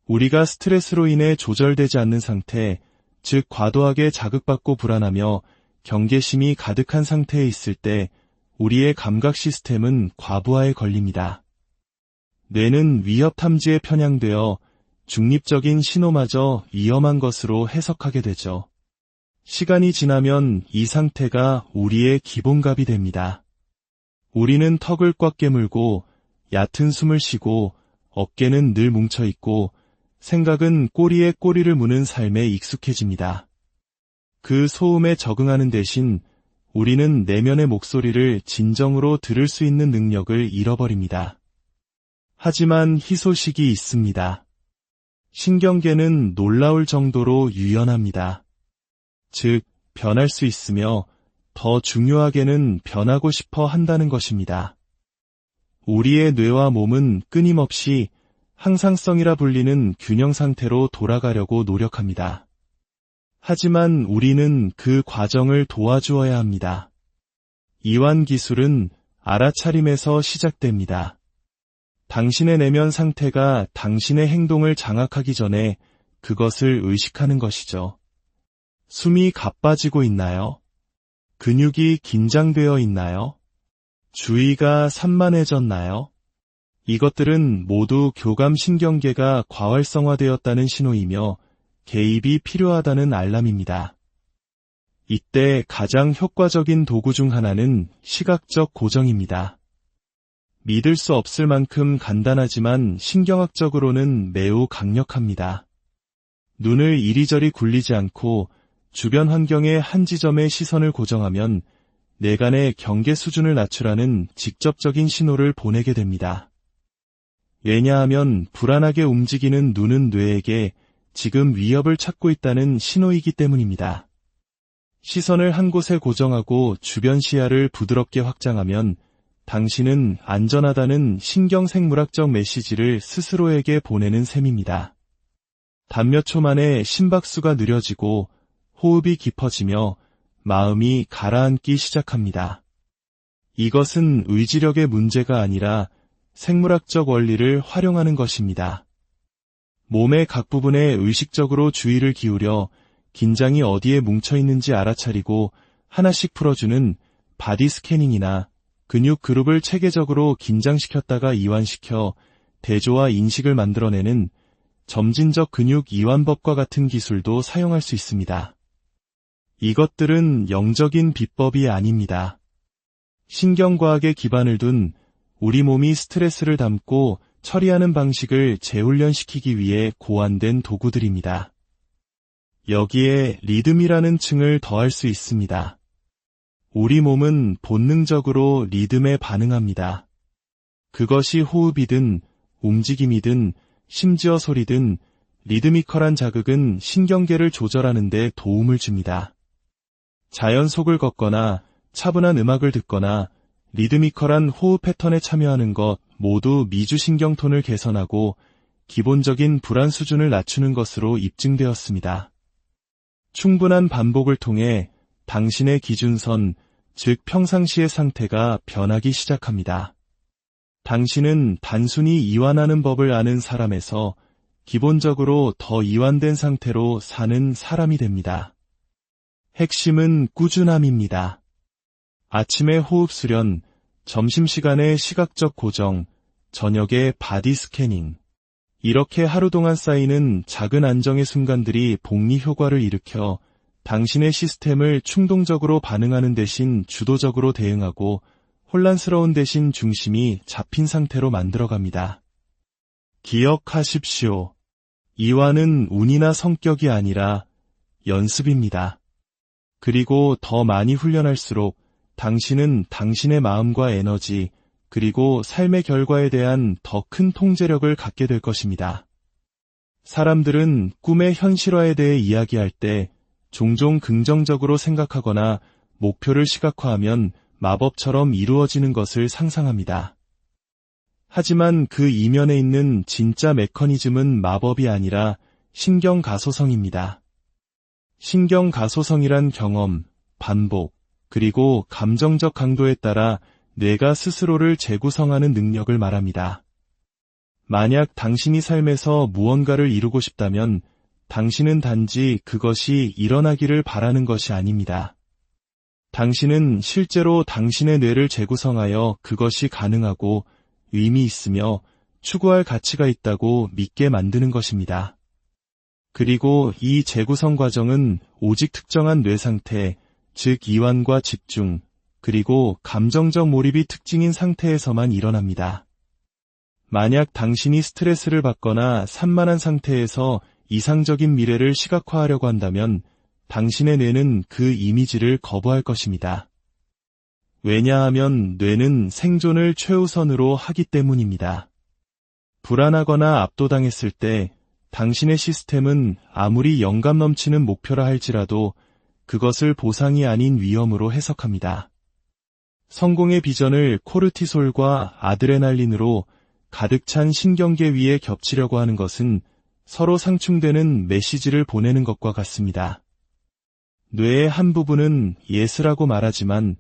우리가 스트레스로 인해 조절되지 않는 상태, 즉 과도하게 자극받고 불안하며 경계심이 가득한 상태에 있을 때 우리의 감각 시스템은 과부하에 걸립니다. 뇌는 위협 탐지에 편향되어 중립적인 신호마저 위험한 것으로 해석하게 되죠. 시간이 지나면 이 상태가 우리의 기본갑이 됩니다. 우리는 턱을 꽉 깨물고 얕은 숨을 쉬고 어깨는 늘 뭉쳐있고 생각은 꼬리에 꼬리를 무는 삶에 익숙해집니다. 그 소음에 적응하는 대신 우리는 내면의 목소리를 진정으로 들을 수 있는 능력을 잃어버립니다. 하지만 희소식이 있습니다. 신경계는 놀라울 정도로 유연합니다. 즉, 변할 수 있으며 더 중요하게는 변하고 싶어 한다는 것입니다. 우리의 뇌와 몸은 끊임없이 항상성이라 불리는 균형 상태로 돌아가려고 노력합니다. 하지만 우리는 그 과정을 도와주어야 합니다. 이완 기술은 알아차림에서 시작됩니다. 당신의 내면 상태가 당신의 행동을 장악하기 전에 그것을 의식하는 것이죠. 숨이 가빠지고 있나요? 근육이 긴장되어 있나요? 주의가 산만해졌나요? 이것들은 모두 교감신경계가 과활성화되었다는 신호이며 개입이 필요하다는 알람입니다. 이때 가장 효과적인 도구 중 하나는 시각적 고정입니다. 믿을 수 없을 만큼 간단하지만 신경학적으로는 매우 강력합니다. 눈을 이리저리 굴리지 않고 주변 환경의 한 지점에 시선을 고정하면 내간의 경계 수준을 낮추라는 직접적인 신호를 보내게 됩니다. 왜냐하면 불안하게 움직이는 눈은 뇌에게 지금 위협을 찾고 있다는 신호이기 때문입니다. 시선을 한 곳에 고정하고 주변 시야를 부드럽게 확장하면 당신은 안전하다는 신경생물학적 메시지를 스스로에게 보내는 셈입니다. 단 몇 초 만에 심박수가 느려지고 호흡이 깊어지며 마음이 가라앉기 시작합니다. 이것은 의지력의 문제가 아니라 생물학적 원리를 활용하는 것입니다. 몸의 각 부분에 의식적으로 주의를 기울여 긴장이 어디에 뭉쳐있는지 알아차리고 하나씩 풀어주는 바디 스캐닝이나 근육 그룹을 체계적으로 긴장시켰다가 이완시켜 대조와 인식을 만들어내는 점진적 근육 이완법과 같은 기술도 사용할 수 있습니다. 이것들은 영적인 비법이 아닙니다. 신경과학에 기반을 둔 우리 몸이 스트레스를 담고 처리하는 방식을 재훈련시키기 위해 고안된 도구들입니다. 여기에 리듬이라는 층을 더할 수 있습니다. 우리 몸은 본능적으로 리듬에 반응합니다. 그것이 호흡이든 움직임이든 심지어 소리든 리드미컬한 자극은 신경계를 조절하는 데 도움을 줍니다. 자연 속을 걷거나 차분한 음악을 듣거나 리드미컬한 호흡 패턴에 참여하는 것 모두 미주신경톤을 개선하고 기본적인 불안 수준을 낮추는 것으로 입증되었습니다. 충분한 반복을 통해 당신의 기준선, 즉 평상시의 상태가 변하기 시작합니다. 당신은 단순히 이완하는 법을 아는 사람에서 기본적으로 더 이완된 상태로 사는 사람이 됩니다. 핵심은 꾸준함입니다. 아침에 호흡 수련, 점심시간에 시각적 고정, 저녁에 바디 스캐닝. 이렇게 하루 동안 쌓이는 작은 안정의 순간들이 복리 효과를 일으켜 당신의 시스템을 충동적으로 반응하는 대신 주도적으로 대응하고 혼란스러운 대신 중심이 잡힌 상태로 만들어갑니다. 기억하십시오. 이완은 운이나 성격이 아니라 연습입니다. 그리고 더 많이 훈련할수록 당신은 당신의 마음과 에너지, 그리고 삶의 결과에 대한 더 큰 통제력을 갖게 될 것입니다. 사람들은 꿈의 현실화에 대해 이야기할 때 종종 긍정적으로 생각하거나 목표를 시각화하면 마법처럼 이루어지는 것을 상상합니다. 하지만 그 이면에 있는 진짜 메커니즘은 마법이 아니라 신경가소성입니다. 신경가소성이란 경험, 반복, 그리고 감정적 강도에 따라 뇌가 스스로를 재구성하는 능력을 말합니다. 만약 당신이 삶에서 무언가를 이루고 싶다면 당신은 단지 그것이 일어나기를 바라는 것이 아닙니다. 당신은 실제로 당신의 뇌를 재구성하여 그것이 가능하고 의미 있으며 추구할 가치가 있다고 믿게 만드는 것입니다. 그리고 이 재구성 과정은 오직 특정한 뇌 상태, 즉 이완과 집중, 그리고 감정적 몰입이 특징인 상태에서만 일어납니다. 만약 당신이 스트레스를 받거나 산만한 상태에서 이상적인 미래를 시각화하려고 한다면 당신의 뇌는 그 이미지를 거부할 것입니다. 왜냐하면 뇌는 생존을 최우선으로 하기 때문입니다. 불안하거나 압도당했을 때 당신의 시스템은 아무리 영감 넘치는 목표라 할지라도 그것을 보상이 아닌 위험으로 해석합니다. 성공의 비전을 코르티솔과 아드레날린으로 가득 찬 신경계 위에 겹치려고 하는 것은 서로 상충되는 메시지를 보내는 것과 같습니다. 뇌의 한 부분은 예스라고 말하지만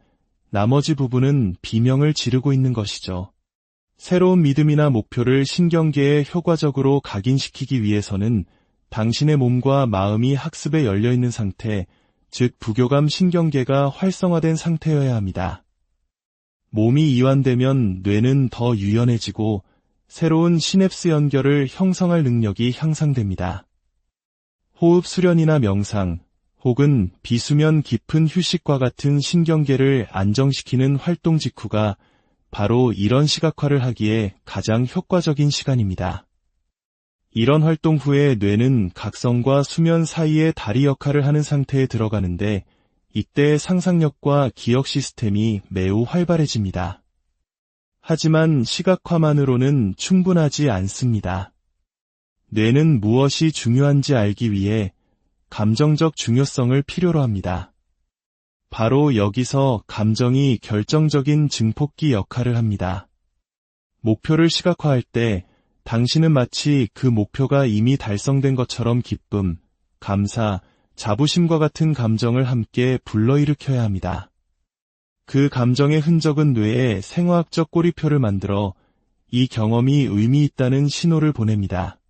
나머지 부분은 비명을 지르고 있는 것이죠. 새로운 믿음이나 목표를 신경계에 효과적으로 각인시키기 위해서는 당신의 몸과 마음이 학습에 열려있는 상태, 즉 부교감 신경계가 활성화된 상태여야 합니다. 몸이 이완되면 뇌는 더 유연해지고 새로운 시냅스 연결을 형성할 능력이 향상됩니다. 호흡 수련이나 명상, 혹은 비수면 깊은 휴식과 같은 신경계를 안정시키는 활동 직후가 바로 이런 시각화를 하기에 가장 효과적인 시간입니다. 이런 활동 후에 뇌는 각성과 수면 사이의 다리 역할을 하는 상태에 들어가는데 이때의 상상력과 기억 시스템이 매우 활발해집니다. 하지만 시각화만으로는 충분하지 않습니다. 뇌는 무엇이 중요한지 알기 위해 감정적 중요성을 필요로 합니다. 바로 여기서 감정이 결정적인 증폭기 역할을 합니다. 목표를 시각화할 때 당신은 마치 그 목표가 이미 달성된 것처럼 기쁨, 감사, 자부심과 같은 감정을 함께 불러일으켜야 합니다. 그 감정의 흔적은 뇌에 생화학적 꼬리표를 만들어 이 경험이 의미 있다는 신호를 보냅니다.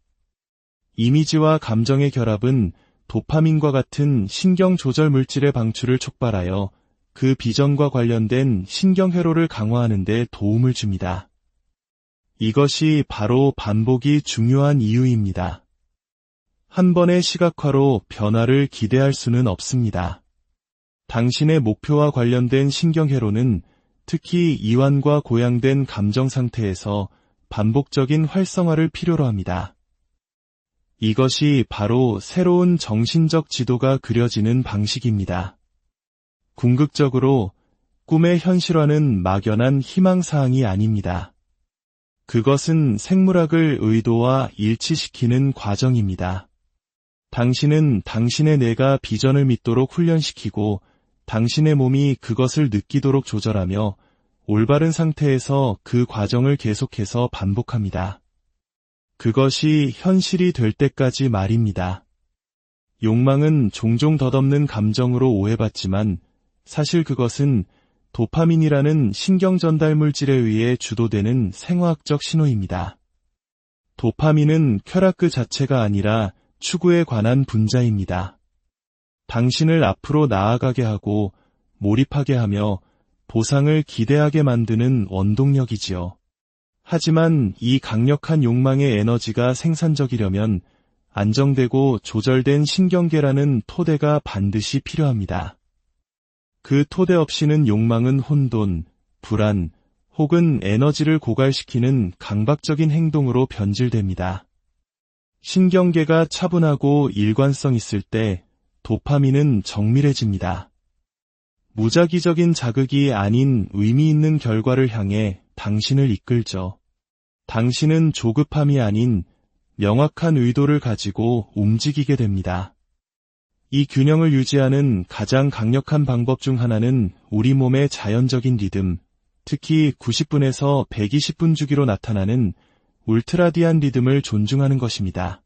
이미지와 감정의 결합은 도파민과 같은 신경 조절 물질의 방출을 촉발하여 그 비전과 관련된 신경회로를 강화하는 데 도움을 줍니다. 이것이 바로 반복이 중요한 이유입니다. 한 번의 시각화로 변화를 기대할 수는 없습니다. 당신의 목표와 관련된 신경회로는 특히 이완과 고양된 감정 상태에서 반복적인 활성화를 필요로 합니다. 이것이 바로 새로운 정신적 지도가 그려지는 방식입니다. 궁극적으로 꿈의 현실화는 막연한 희망사항이 아닙니다. 그것은 생물학을 의도와 일치시키는 과정입니다. 당신은 당신의 뇌가 비전을 믿도록 훈련시키고 당신의 몸이 그것을 느끼도록 조절하며 올바른 상태에서 그 과정을 계속해서 반복합니다. 그것이 현실이 될 때까지 말입니다. 욕망은 종종 덧없는 감정으로 오해받지만 사실 그것은 도파민이라는 신경 전달 물질에 의해 주도되는 생화학적 신호입니다. 도파민은 쾌락 그 자체가 아니라 추구에 관한 분자입니다. 당신을 앞으로 나아가게 하고 몰입하게 하며 보상을 기대하게 만드는 원동력이지요. 하지만 이 강력한 욕망의 에너지가 생산적이려면 안정되고 조절된 신경계라는 토대가 반드시 필요합니다. 그 토대 없이는 욕망은 혼돈, 불안, 혹은 에너지를 고갈시키는 강박적인 행동으로 변질됩니다. 신경계가 차분하고 일관성 있을 때 도파민은 정밀해집니다. 무작위적인 자극이 아닌 의미 있는 결과를 향해 당신을 이끌죠. 당신은 조급함이 아닌 명확한 의도를 가지고 움직이게 됩니다. 이 균형을 유지하는 가장 강력한 방법 중 하나는 우리 몸의 자연적인 리듬, 특히 90분에서 120분 주기로 나타나는 울트라디안 리듬을 존중하는 것입니다.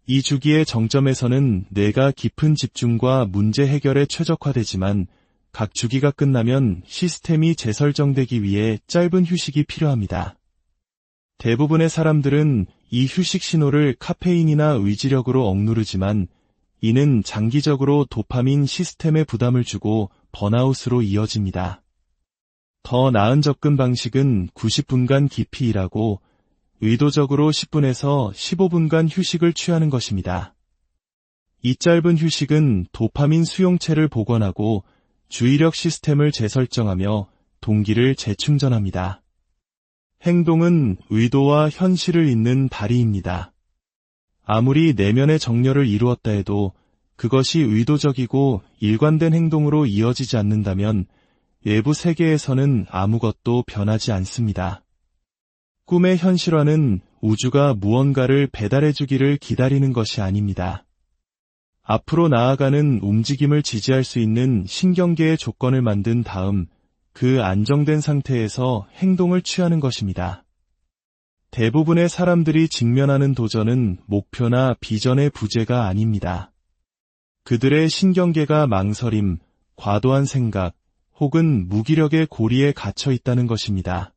이 주기의 정점에서는 뇌가 깊은 집중과 문제 해결에 최적화되지만 각 주기가 끝나면 시스템이 재설정되기 위해 짧은 휴식이 필요합니다. 대부분의 사람들은 이 휴식 신호를 카페인이나 의지력으로 억누르지만 이는 장기적으로 도파민 시스템에 부담을 주고 번아웃으로 이어집니다. 더 나은 접근 방식은 90분간 깊이 일하고 의도적으로 10분에서 15분간 휴식을 취하는 것입니다. 이 짧은 휴식은 도파민 수용체를 복원하고 주의력 시스템을 재설정하며 동기를 재충전합니다. 행동은 의도와 현실을 잇는 다리입니다. 아무리 내면의 정렬을 이루었다 해도 그것이 의도적이고 일관된 행동으로 이어지지 않는다면 외부 세계에서는 아무것도 변하지 않습니다. 꿈의 현실화는 우주가 무언가를 배달해주기를 기다리는 것이 아닙니다. 앞으로 나아가는 움직임을 지지할 수 있는 신경계의 조건을 만든 다음 그 안정된 상태에서 행동을 취하는 것입니다. 대부분의 사람들이 직면하는 도전은 목표나 비전의 부재가 아닙니다. 그들의 신경계가 망설임, 과도한 생각, 혹은 무기력의 고리에 갇혀 있다는 것입니다.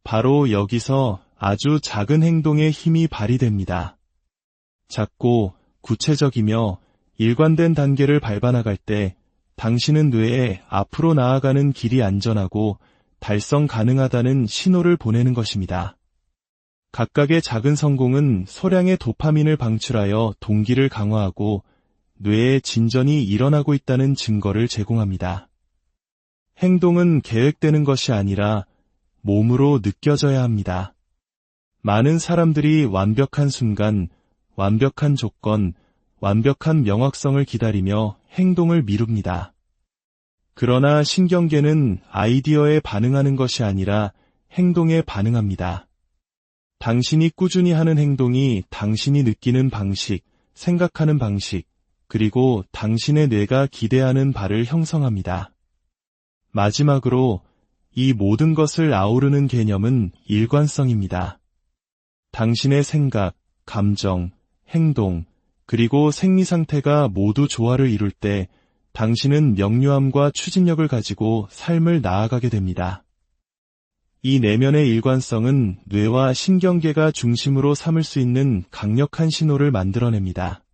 바로 여기서 아주 작은 행동의 힘이 발휘됩니다. 작고 구체적이며 일관된 단계를 밟아나갈 때 당신은 뇌에 앞으로 나아가는 길이 안전하고 달성 가능하다는 신호를 보내는 것입니다. 각각의 작은 성공은 소량의 도파민을 방출하여 동기를 강화하고 뇌의 진전이 일어나고 있다는 증거를 제공합니다. 행동은 계획되는 것이 아니라 몸으로 느껴져야 합니다. 많은 사람들이 완벽한 순간, 완벽한 조건, 완벽한 명확성을 기다리며 행동을 미룹니다. 그러나 신경계는 아이디어에 반응하는 것이 아니라 행동에 반응합니다. 당신이 꾸준히 하는 행동이 당신이 느끼는 방식, 생각하는 방식, 그리고 당신의 뇌가 기대하는 바를 형성합니다. 마지막으로 이 모든 것을 아우르는 개념은 일관성입니다. 당신의 생각, 감정, 행동, 그리고 생리 상태가 모두 조화를 이룰 때 당신은 명료함과 추진력을 가지고 삶을 나아가게 됩니다. 이 내면의 일관성은 뇌와 신경계가 중심으로 삼을 수 있는 강력한 신호를 만들어냅니다.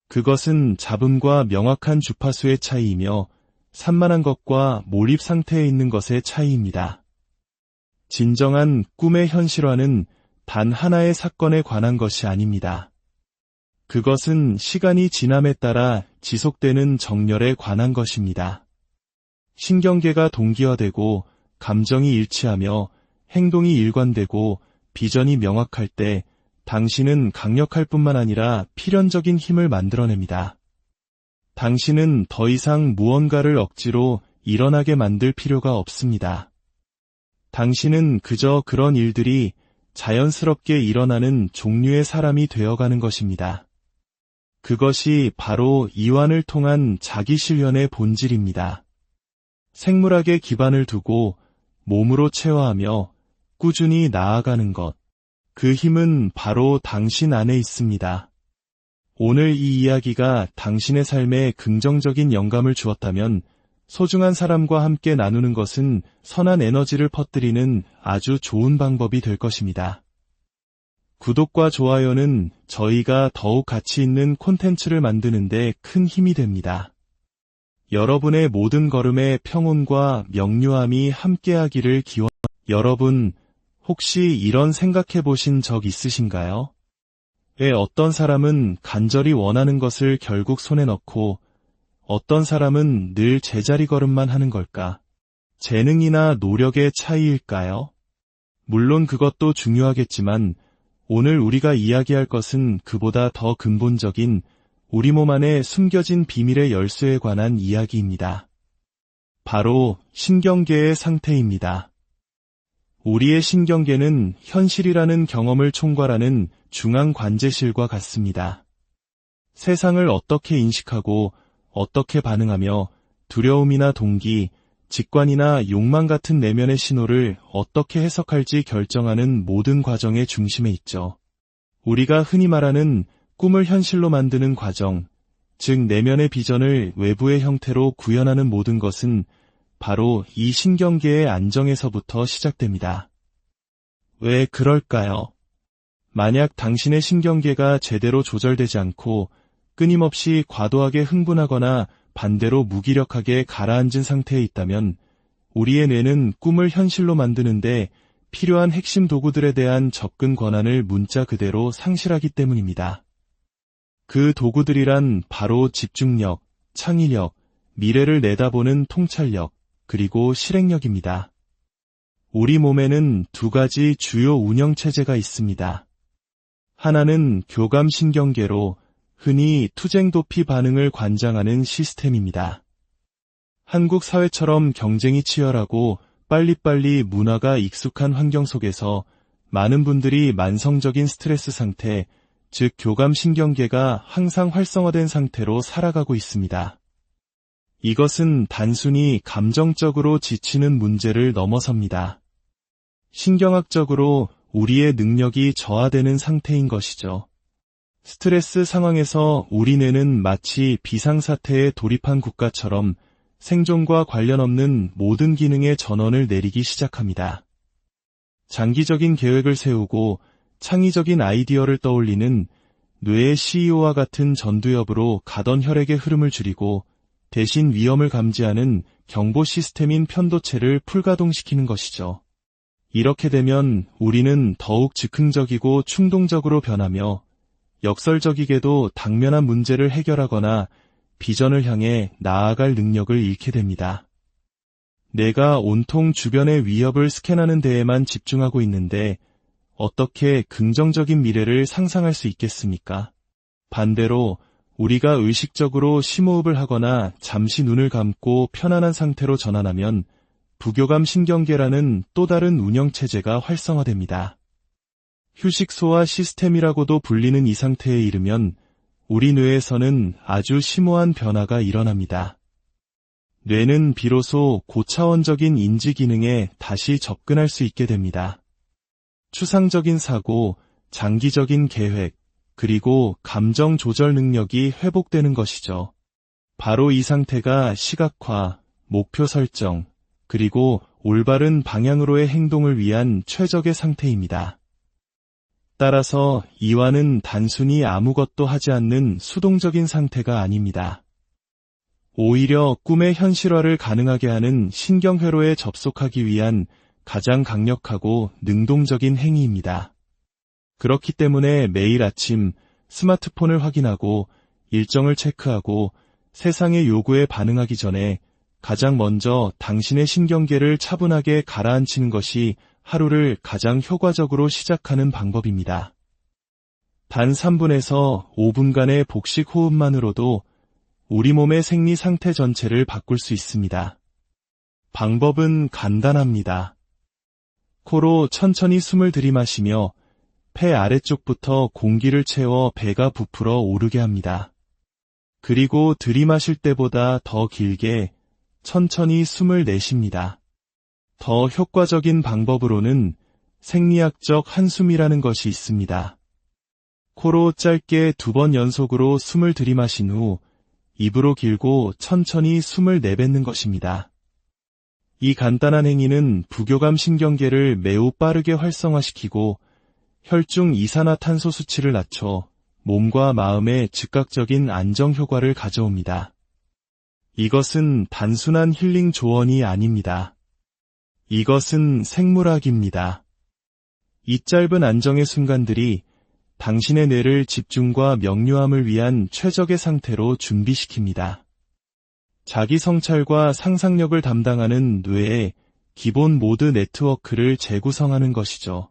그것은 잡음과 명확한 주파수의 차이이며 산만한 것과 몰입 상태에 있는 것의 차이입니다. 진정한 꿈의 현실화는 단 하나의 사건에 관한 것이 아닙니다. 그것은 시간이 지남에 따라 지속되는 정렬에 관한 것입니다. 신경계가 동기화되고 감정이 일치하며 행동이 일관되고 비전이 명확할 때 당신은 강력할 뿐만 아니라 필연적인 힘을 만들어냅니다. 당신은 더 이상 무언가를 억지로 일어나게 만들 필요가 없습니다. 당신은 그저 그런 일들이 자연스럽게 일어나는 종류의 사람이 되어가는 것입니다. 그것이 바로 이완을 통한 자기실현의 본질입니다. 생물학에 기반을 두고 몸으로 체화하며 꾸준히 나아가는 것. 그 힘은 바로 당신 안에 있습니다. 오늘 이 이야기가 당신의 삶에 긍정적인 영감을 주었다면 소중한 사람과 함께 나누는 것은 선한 에너지를 퍼뜨리는 아주 좋은 방법이 될 것입니다. 구독과 좋아요는 저희가 더욱 가치 있는 콘텐츠를 만드는 데 큰 힘이 됩니다. 여러분의 모든 걸음에 평온과 명료함이 함께하기를 기원합니다. 여러분, 혹시 이런 생각해 보신 적 있으신가요? 왜 어떤 사람은 간절히 원하는 것을 결국 손에 넣고 어떤 사람은 늘 제자리 걸음만 하는 걸까? 재능이나 노력의 차이일까요? 물론 그것도 중요하겠지만 오늘 우리가 이야기할 것은 그보다 더 근본적인 우리 몸 안에 숨겨진 비밀의 열쇠에 관한 이야기입니다. 바로 신경계의 상태입니다. 우리의 신경계는 현실이라는 경험을 총괄하는 중앙관제실과 같습니다. 세상을 어떻게 인식하고 어떻게 반응하며 두려움이나 동기, 직관이나 욕망 같은 내면의 신호를 어떻게 해석할지 결정하는 모든 과정의 중심에 있죠. 우리가 흔히 말하는 꿈을 현실로 만드는 과정, 즉 내면의 비전을 외부의 형태로 구현하는 모든 것은 바로 이 신경계의 안정에서부터 시작됩니다. 왜 그럴까요? 만약 당신의 신경계가 제대로 조절되지 않고 끊임없이 과도하게 흥분하거나 반대로 무기력하게 가라앉은 상태에 있다면 우리의 뇌는 꿈을 현실로 만드는데 필요한 핵심 도구들에 대한 접근 권한을 문자 그대로 상실하기 때문입니다. 그 도구들이란 바로 집중력, 창의력, 미래를 내다보는 통찰력, 그리고 실행력입니다. 우리 몸에는 두 가지 주요 운영체제가 있습니다. 하나는 교감신경계로 흔히 투쟁도피 반응을 관장하는 시스템입니다. 한국 사회처럼 경쟁이 치열하고 빨리빨리 문화가 익숙한 환경 속에서 많은 분들이 만성적인 스트레스 상태, 즉 교감신경계가 항상 활성화된 상태로 살아가고 있습니다. 이것은 단순히 감정적으로 지치는 문제를 넘어섭니다. 신경학적으로 우리의 능력이 저하되는 상태인 것이죠. 스트레스 상황에서 우리 뇌는 마치 비상사태에 돌입한 국가처럼 생존과 관련 없는 모든 기능의 전원을 내리기 시작합니다. 장기적인 계획을 세우고 창의적인 아이디어를 떠올리는 뇌의 CEO와 같은 전두엽으로 가던 혈액의 흐름을 줄이고 대신 위험을 감지하는 경보 시스템인 편도체를 풀가동시키는 것이죠. 이렇게 되면 우리는 더욱 즉흥적이고 충동적으로 변하며 역설적이게도 당면한 문제를 해결하거나 비전을 향해 나아갈 능력을 잃게 됩니다. 내가 온통 주변의 위협을 스캔하는 데에만 집중하고 있는데 어떻게 긍정적인 미래를 상상할 수 있겠습니까? 반대로 우리가 의식적으로 심호흡을 하거나 잠시 눈을 감고 편안한 상태로 전환하면 부교감 신경계라는 또 다른 운영체제가 활성화됩니다. 휴식소와 시스템이라고도 불리는 이 상태에 이르면 우리 뇌에서는 아주 심오한 변화가 일어납니다. 뇌는 비로소 고차원적인 인지 기능에 다시 접근할 수 있게 됩니다. 추상적인 사고, 장기적인 계획, 그리고 감정 조절 능력이 회복되는 것이죠. 바로 이 상태가 시각화, 목표 설정, 그리고 올바른 방향으로의 행동을 위한 최적의 상태입니다. 따라서 이완은 단순히 아무것도 하지 않는 수동적인 상태가 아닙니다. 오히려 꿈의 현실화를 가능하게 하는 신경회로에 접속하기 위한 가장 강력하고 능동적인 행위입니다. 그렇기 때문에 매일 아침 스마트폰을 확인하고 일정을 체크하고 세상의 요구에 반응하기 전에 가장 먼저 당신의 신경계를 차분하게 가라앉히는 것이 하루를 가장 효과적으로 시작하는 방법입니다. 단 3분에서 5분간의 복식 호흡만으로도 우리 몸의 생리 상태 전체를 바꿀 수 있습니다. 방법은 간단합니다. 코로 천천히 숨을 들이마시며 폐 아래쪽부터 공기를 채워 배가 부풀어 오르게 합니다. 그리고 들이마실 때보다 더 길게 천천히 숨을 내쉽니다. 더 효과적인 방법으로는 생리학적 한숨이라는 것이 있습니다. 코로 짧게 2번 연속으로 숨을 들이마신 후 입으로 길고 천천히 숨을 내뱉는 것입니다. 이 간단한 행위는 부교감 신경계를 매우 빠르게 활성화시키고 혈중 이산화탄소 수치를 낮춰 몸과 마음에 즉각적인 안정 효과를 가져옵니다. 이것은 단순한 힐링 조언이 아닙니다. 이것은 생물학입니다. 이 짧은 안정의 순간들이 당신의 뇌를 집중과 명료함을 위한 최적의 상태로 준비시킵니다. 자기 성찰과 상상력을 담당하는 뇌의 기본 모드 네트워크를 재구성하는 것이죠.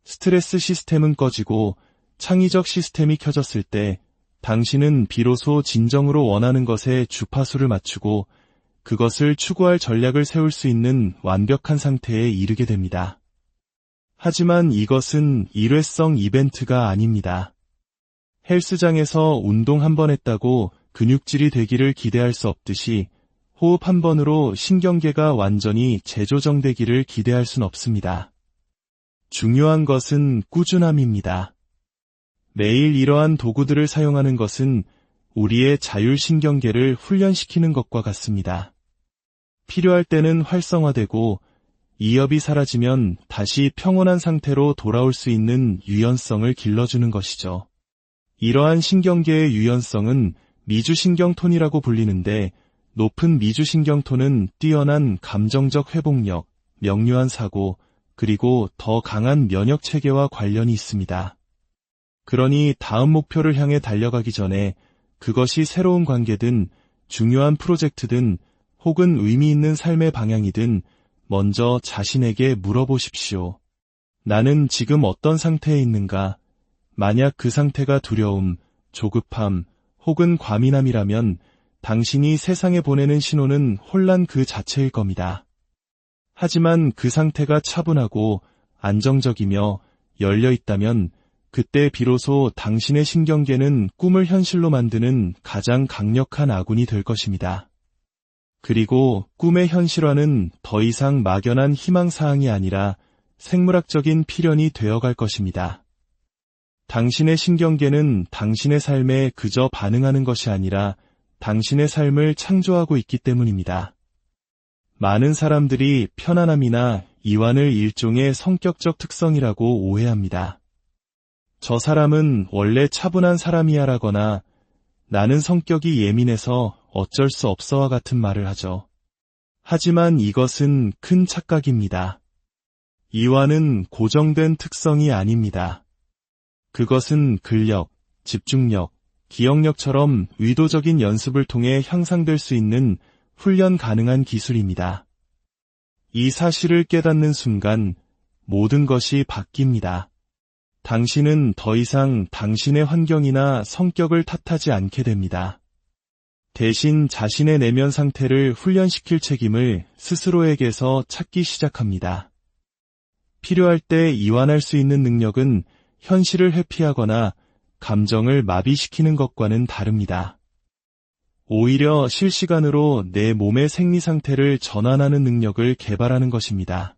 스트레스 시스템은 꺼지고 창의적 시스템이 켜졌을 때 당신은 비로소 진정으로 원하는 것에 주파수를 맞추고 그것을 추구할 전략을 세울 수 있는 완벽한 상태에 이르게 됩니다. 하지만 이것은 일회성 이벤트가 아닙니다. 헬스장에서 운동 한 번 했다고 근육질이 되기를 기대할 수 없듯이 호흡 한 번으로 신경계가 완전히 재조정되기를 기대할 순 없습니다. 중요한 것은 꾸준함입니다. 매일 이러한 도구들을 사용하는 것은 우리의 자율신경계를 훈련시키는 것과 같습니다. 필요할 때는 활성화되고 이협이 사라지면 다시 평온한 상태로 돌아올 수 있는 유연성을 길러주는 것이죠. 이러한 신경계의 유연성은 미주신경톤이라고 불리는데 높은 미주신경톤은 뛰어난 감정적 회복력, 명료한 사고, 그리고 더 강한 면역 체계와 관련이 있습니다. 그러니 다음 목표를 향해 달려가기 전에 그것이 새로운 관계든 중요한 프로젝트든 혹은 의미 있는 삶의 방향이든 먼저 자신에게 물어보십시오. 나는 지금 어떤 상태에 있는가? 만약 그 상태가 두려움, 조급함, 혹은 과민함이라면 당신이 세상에 보내는 신호는 혼란 그 자체일 겁니다. 하지만 그 상태가 차분하고 안정적이며 열려 있다면 그때 비로소 당신의 신경계는 꿈을 현실로 만드는 가장 강력한 아군이 될 것입니다. 그리고 꿈의 현실화는 더 이상 막연한 희망사항이 아니라 생물학적인 필연이 되어갈 것입니다. 당신의 신경계는 당신의 삶에 그저 반응하는 것이 아니라 당신의 삶을 창조하고 있기 때문입니다. 많은 사람들이 편안함이나 이완을 일종의 성격적 특성이라고 오해합니다. 저 사람은 원래 차분한 사람이야 라거나 나는 성격이 예민해서 어쩔 수 없어와 같은 말을 하죠. 하지만 이것은 큰 착각입니다. 이완은 고정된 특성이 아닙니다. 그것은 근력, 집중력, 기억력처럼 의도적인 연습을 통해 향상될 수 있는 훈련 가능한 기술입니다. 이 사실을 깨닫는 순간 모든 것이 바뀝니다. 당신은 더 이상 당신의 환경이나 성격을 탓하지 않게 됩니다. 대신 자신의 내면 상태를 훈련시킬 책임을 스스로에게서 찾기 시작합니다. 필요할 때 이완할 수 있는 능력은 현실을 회피하거나 감정을 마비시키는 것과는 다릅니다. 오히려 실시간으로 내 몸의 생리 상태를 전환하는 능력을 개발하는 것입니다.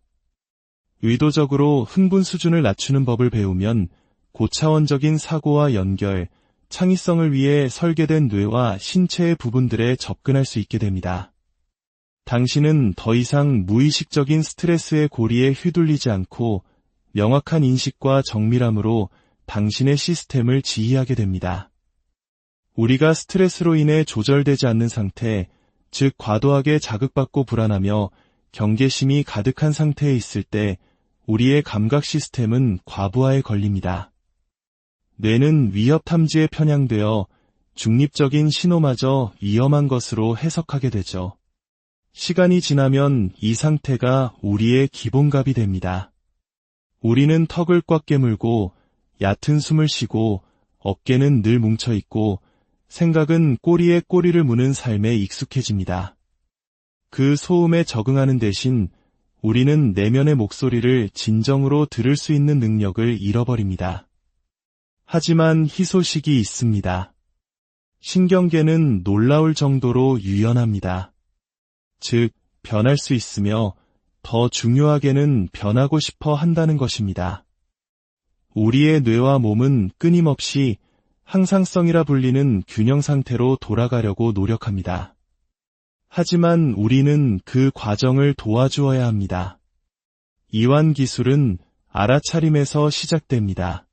의도적으로 흥분 수준을 낮추는 법을 배우면 고차원적인 사고와 연결, 창의성을 위해 설계된 뇌와 신체의 부분들에 접근할 수 있게 됩니다. 당신은 더 이상 무의식적인 스트레스의 고리에 휘둘리지 않고 명확한 인식과 정밀함으로 당신의 시스템을 지휘하게 됩니다. 우리가 스트레스로 인해 조절되지 않는 상태, 즉 과도하게 자극받고 불안하며 경계심이 가득한 상태에 있을 때 우리의 감각 시스템은 과부하에 걸립니다. 뇌는 위협 탐지에 편향되어 중립적인 신호마저 위험한 것으로 해석하게 되죠. 시간이 지나면 이 상태가 우리의 기본갑이 됩니다. 우리는 턱을 꽉 깨물고 얕은 숨을 쉬고 어깨는 늘 뭉쳐있고 생각은 꼬리에 꼬리를 무는 삶에 익숙해집니다. 그 소음에 적응하는 대신 우리는 내면의 목소리를 진정으로 들을 수 있는 능력을 잃어버립니다. 하지만 희소식이 있습니다. 신경계는 놀라울 정도로 유연합니다. 즉, 변할 수 있으며 더 중요하게는 변하고 싶어 한다는 것입니다. 우리의 뇌와 몸은 끊임없이 항상성이라 불리는 균형 상태로 돌아가려고 노력합니다. 하지만 우리는 그 과정을 도와주어야 합니다. 이완 기술은 알아차림에서 시작됩니다.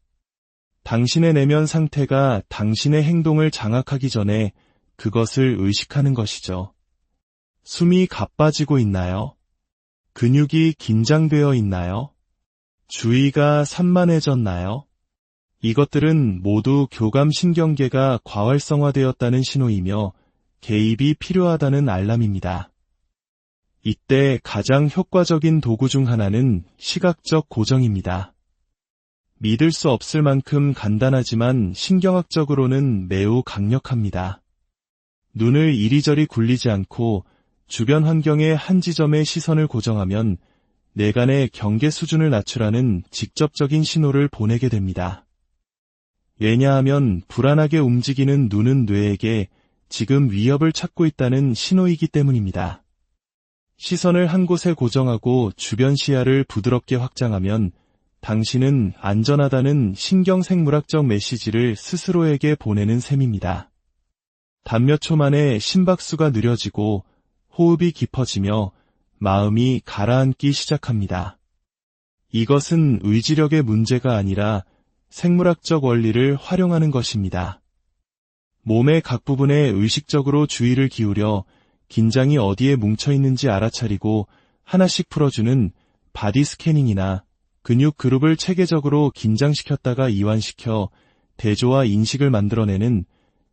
당신의 내면 상태가 당신의 행동을 장악하기 전에 그것을 의식하는 것이죠. 숨이 가빠지고 있나요? 근육이 긴장되어 있나요? 주의가 산만해졌나요? 이것들은 모두 교감신경계가 과활성화되었다는 신호이며 개입이 필요하다는 알람입니다. 이때 가장 효과적인 도구 중 하나는 시각적 고정입니다. 믿을 수 없을 만큼 간단하지만 신경학적으로는 매우 강력합니다. 눈을 이리저리 굴리지 않고 주변 환경의 한 지점에 시선을 고정하면 뇌간의 경계 수준을 낮추라는 직접적인 신호를 보내게 됩니다. 왜냐하면 불안하게 움직이는 눈은 뇌에게 지금 위협을 찾고 있다는 신호이기 때문입니다. 시선을 한 곳에 고정하고 주변 시야를 부드럽게 확장하면 당신은 안전하다는 신경생물학적 메시지를 스스로에게 보내는 셈입니다. 단 몇 초 만에 심박수가 느려지고 호흡이 깊어지며 마음이 가라앉기 시작합니다. 이것은 의지력의 문제가 아니라 생물학적 원리를 활용하는 것입니다. 몸의 각 부분에 의식적으로 주의를 기울여 긴장이 어디에 뭉쳐 있는지 알아차리고 하나씩 풀어주는 바디 스캐닝이나 근육 그룹을 체계적으로 긴장시켰다가 이완시켜 대조와 인식을 만들어내는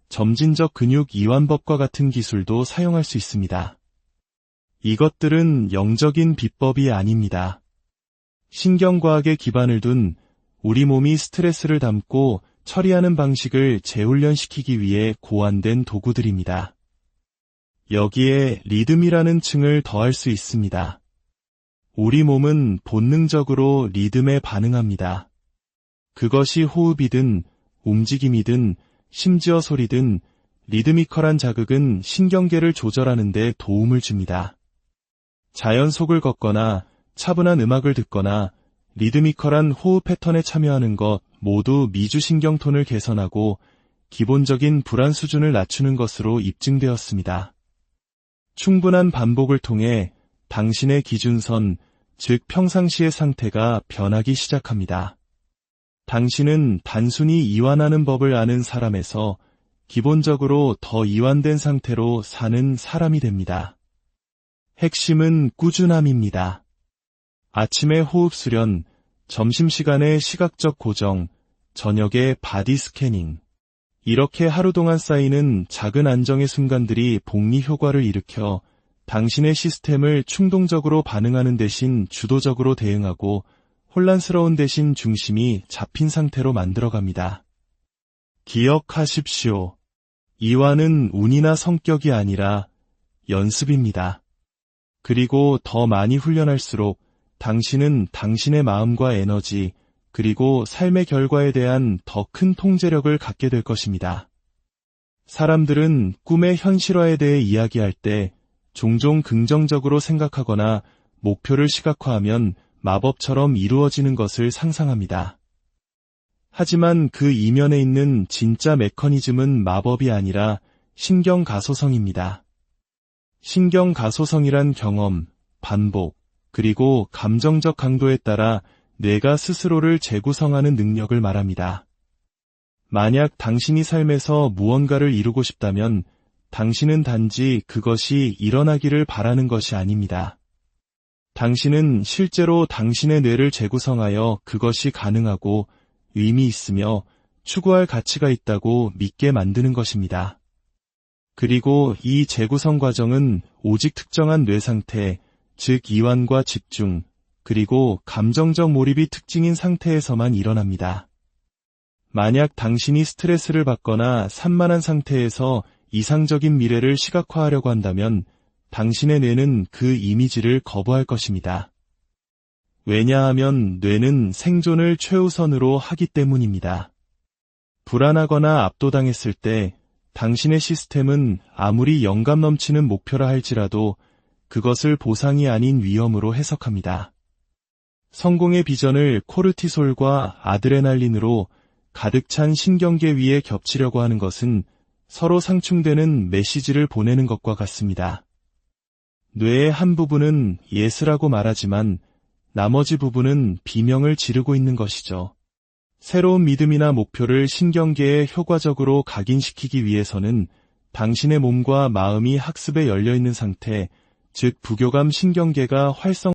점진적 근육 이완법과 같은 기술도 사용할 수 있습니다. 이것들은 영적인 비법이 아닙니다. 신경과학에 기반을 둔 우리 몸이 스트레스를 담고 처리하는 방식을 재훈련시키기 위해 고안된 도구들입니다. 여기에 리듬이라는 층을 더할 수 있습니다. 우리 몸은 본능적으로 리듬에 반응합니다. 그것이 호흡이든 움직임이든 심지어 소리든 리드미컬한 자극은 신경계를 조절하는 데 도움을 줍니다. 자연 속을 걷거나 차분한 음악을 듣거나 리드미컬한 호흡 패턴에 참여하는 것 모두 미주신경톤을 개선하고 기본적인 불안 수준을 낮추는 것으로 입증되었습니다. 충분한 반복을 통해 당신의 기준선, 즉 평상시의 상태가 변하기 시작합니다. 당신은 단순히 이완하는 법을 아는 사람에서 기본적으로 더 이완된 상태로 사는 사람이 됩니다. 핵심은 꾸준함입니다. 아침에 호흡 수련, 점심시간에 시각적 고정, 저녁에 바디 스캐닝. 이렇게 하루 동안 쌓이는 작은 안정의 순간들이 복리 효과를 일으켜 당신의 시스템을 충동적으로 반응하는 대신 주도적으로 대응하고 혼란스러운 대신 중심이 잡힌 상태로 만들어갑니다. 기억하십시오. 이완은 운이나 성격이 아니라 연습입니다. 그리고 더 많이 훈련할수록 당신은 당신의 마음과 에너지, 그리고 삶의 결과에 대한 더 큰 통제력을 갖게 될 것입니다. 사람들은 꿈의 현실화에 대해 이야기할 때 종종 긍정적으로 생각하거나 목표를 시각화하면 마법처럼 이루어지는 것을 상상합니다. 하지만 그 이면에 있는 진짜 메커니즘은 마법이 아니라 신경가소성입니다. 신경가소성이란 경험, 반복, 그리고 감정적 강도에 따라 뇌가 스스로를 재구성하는 능력을 말합니다. 만약 당신이 삶에서 무언가를 이루고 싶다면 당신은 단지 그것이 일어나기를 바라는 것이 아닙니다. 당신은 실제로 당신의 뇌를 재구성하여 그것이 가능하고 의미 있으며 추구할 가치가 있다고 믿게 만드는 것입니다. 그리고 이 재구성 과정은 오직 특정한 뇌 상태, 즉 이완과 집중, 그리고 감정적 몰입이 특징인 상태에서만 일어납니다. 만약 당신이 스트레스를 받거나 산만한 상태에서 이상적인 미래를 시각화하려고 한다면 당신의 뇌는 그 이미지를 거부할 것입니다. 왜냐하면 뇌는 생존을 최우선으로 하기 때문입니다. 불안하거나 압도당했을 때 당신의 시스템은 아무리 영감 넘치는 목표라 할지라도 그것을 보상이 아닌 위험으로 해석합니다. 성공의 비전을 코르티솔과 아드레날린으로 가득 찬 신경계 위에 겹치려고 하는 것은 서로 상충되는 메시지를 보내는 것과 같습니다. 뇌의 한 부분은 예스라고 말하지만 나머지 부분은 비명을 지르고 있는 것이죠. 새로운 믿음이나 목표를 신경계에 효과적으로 각인시키기 위해서는 당신의 몸과 마음이 학습에 열려 있는 상태, 즉 부교감 신경계가 활성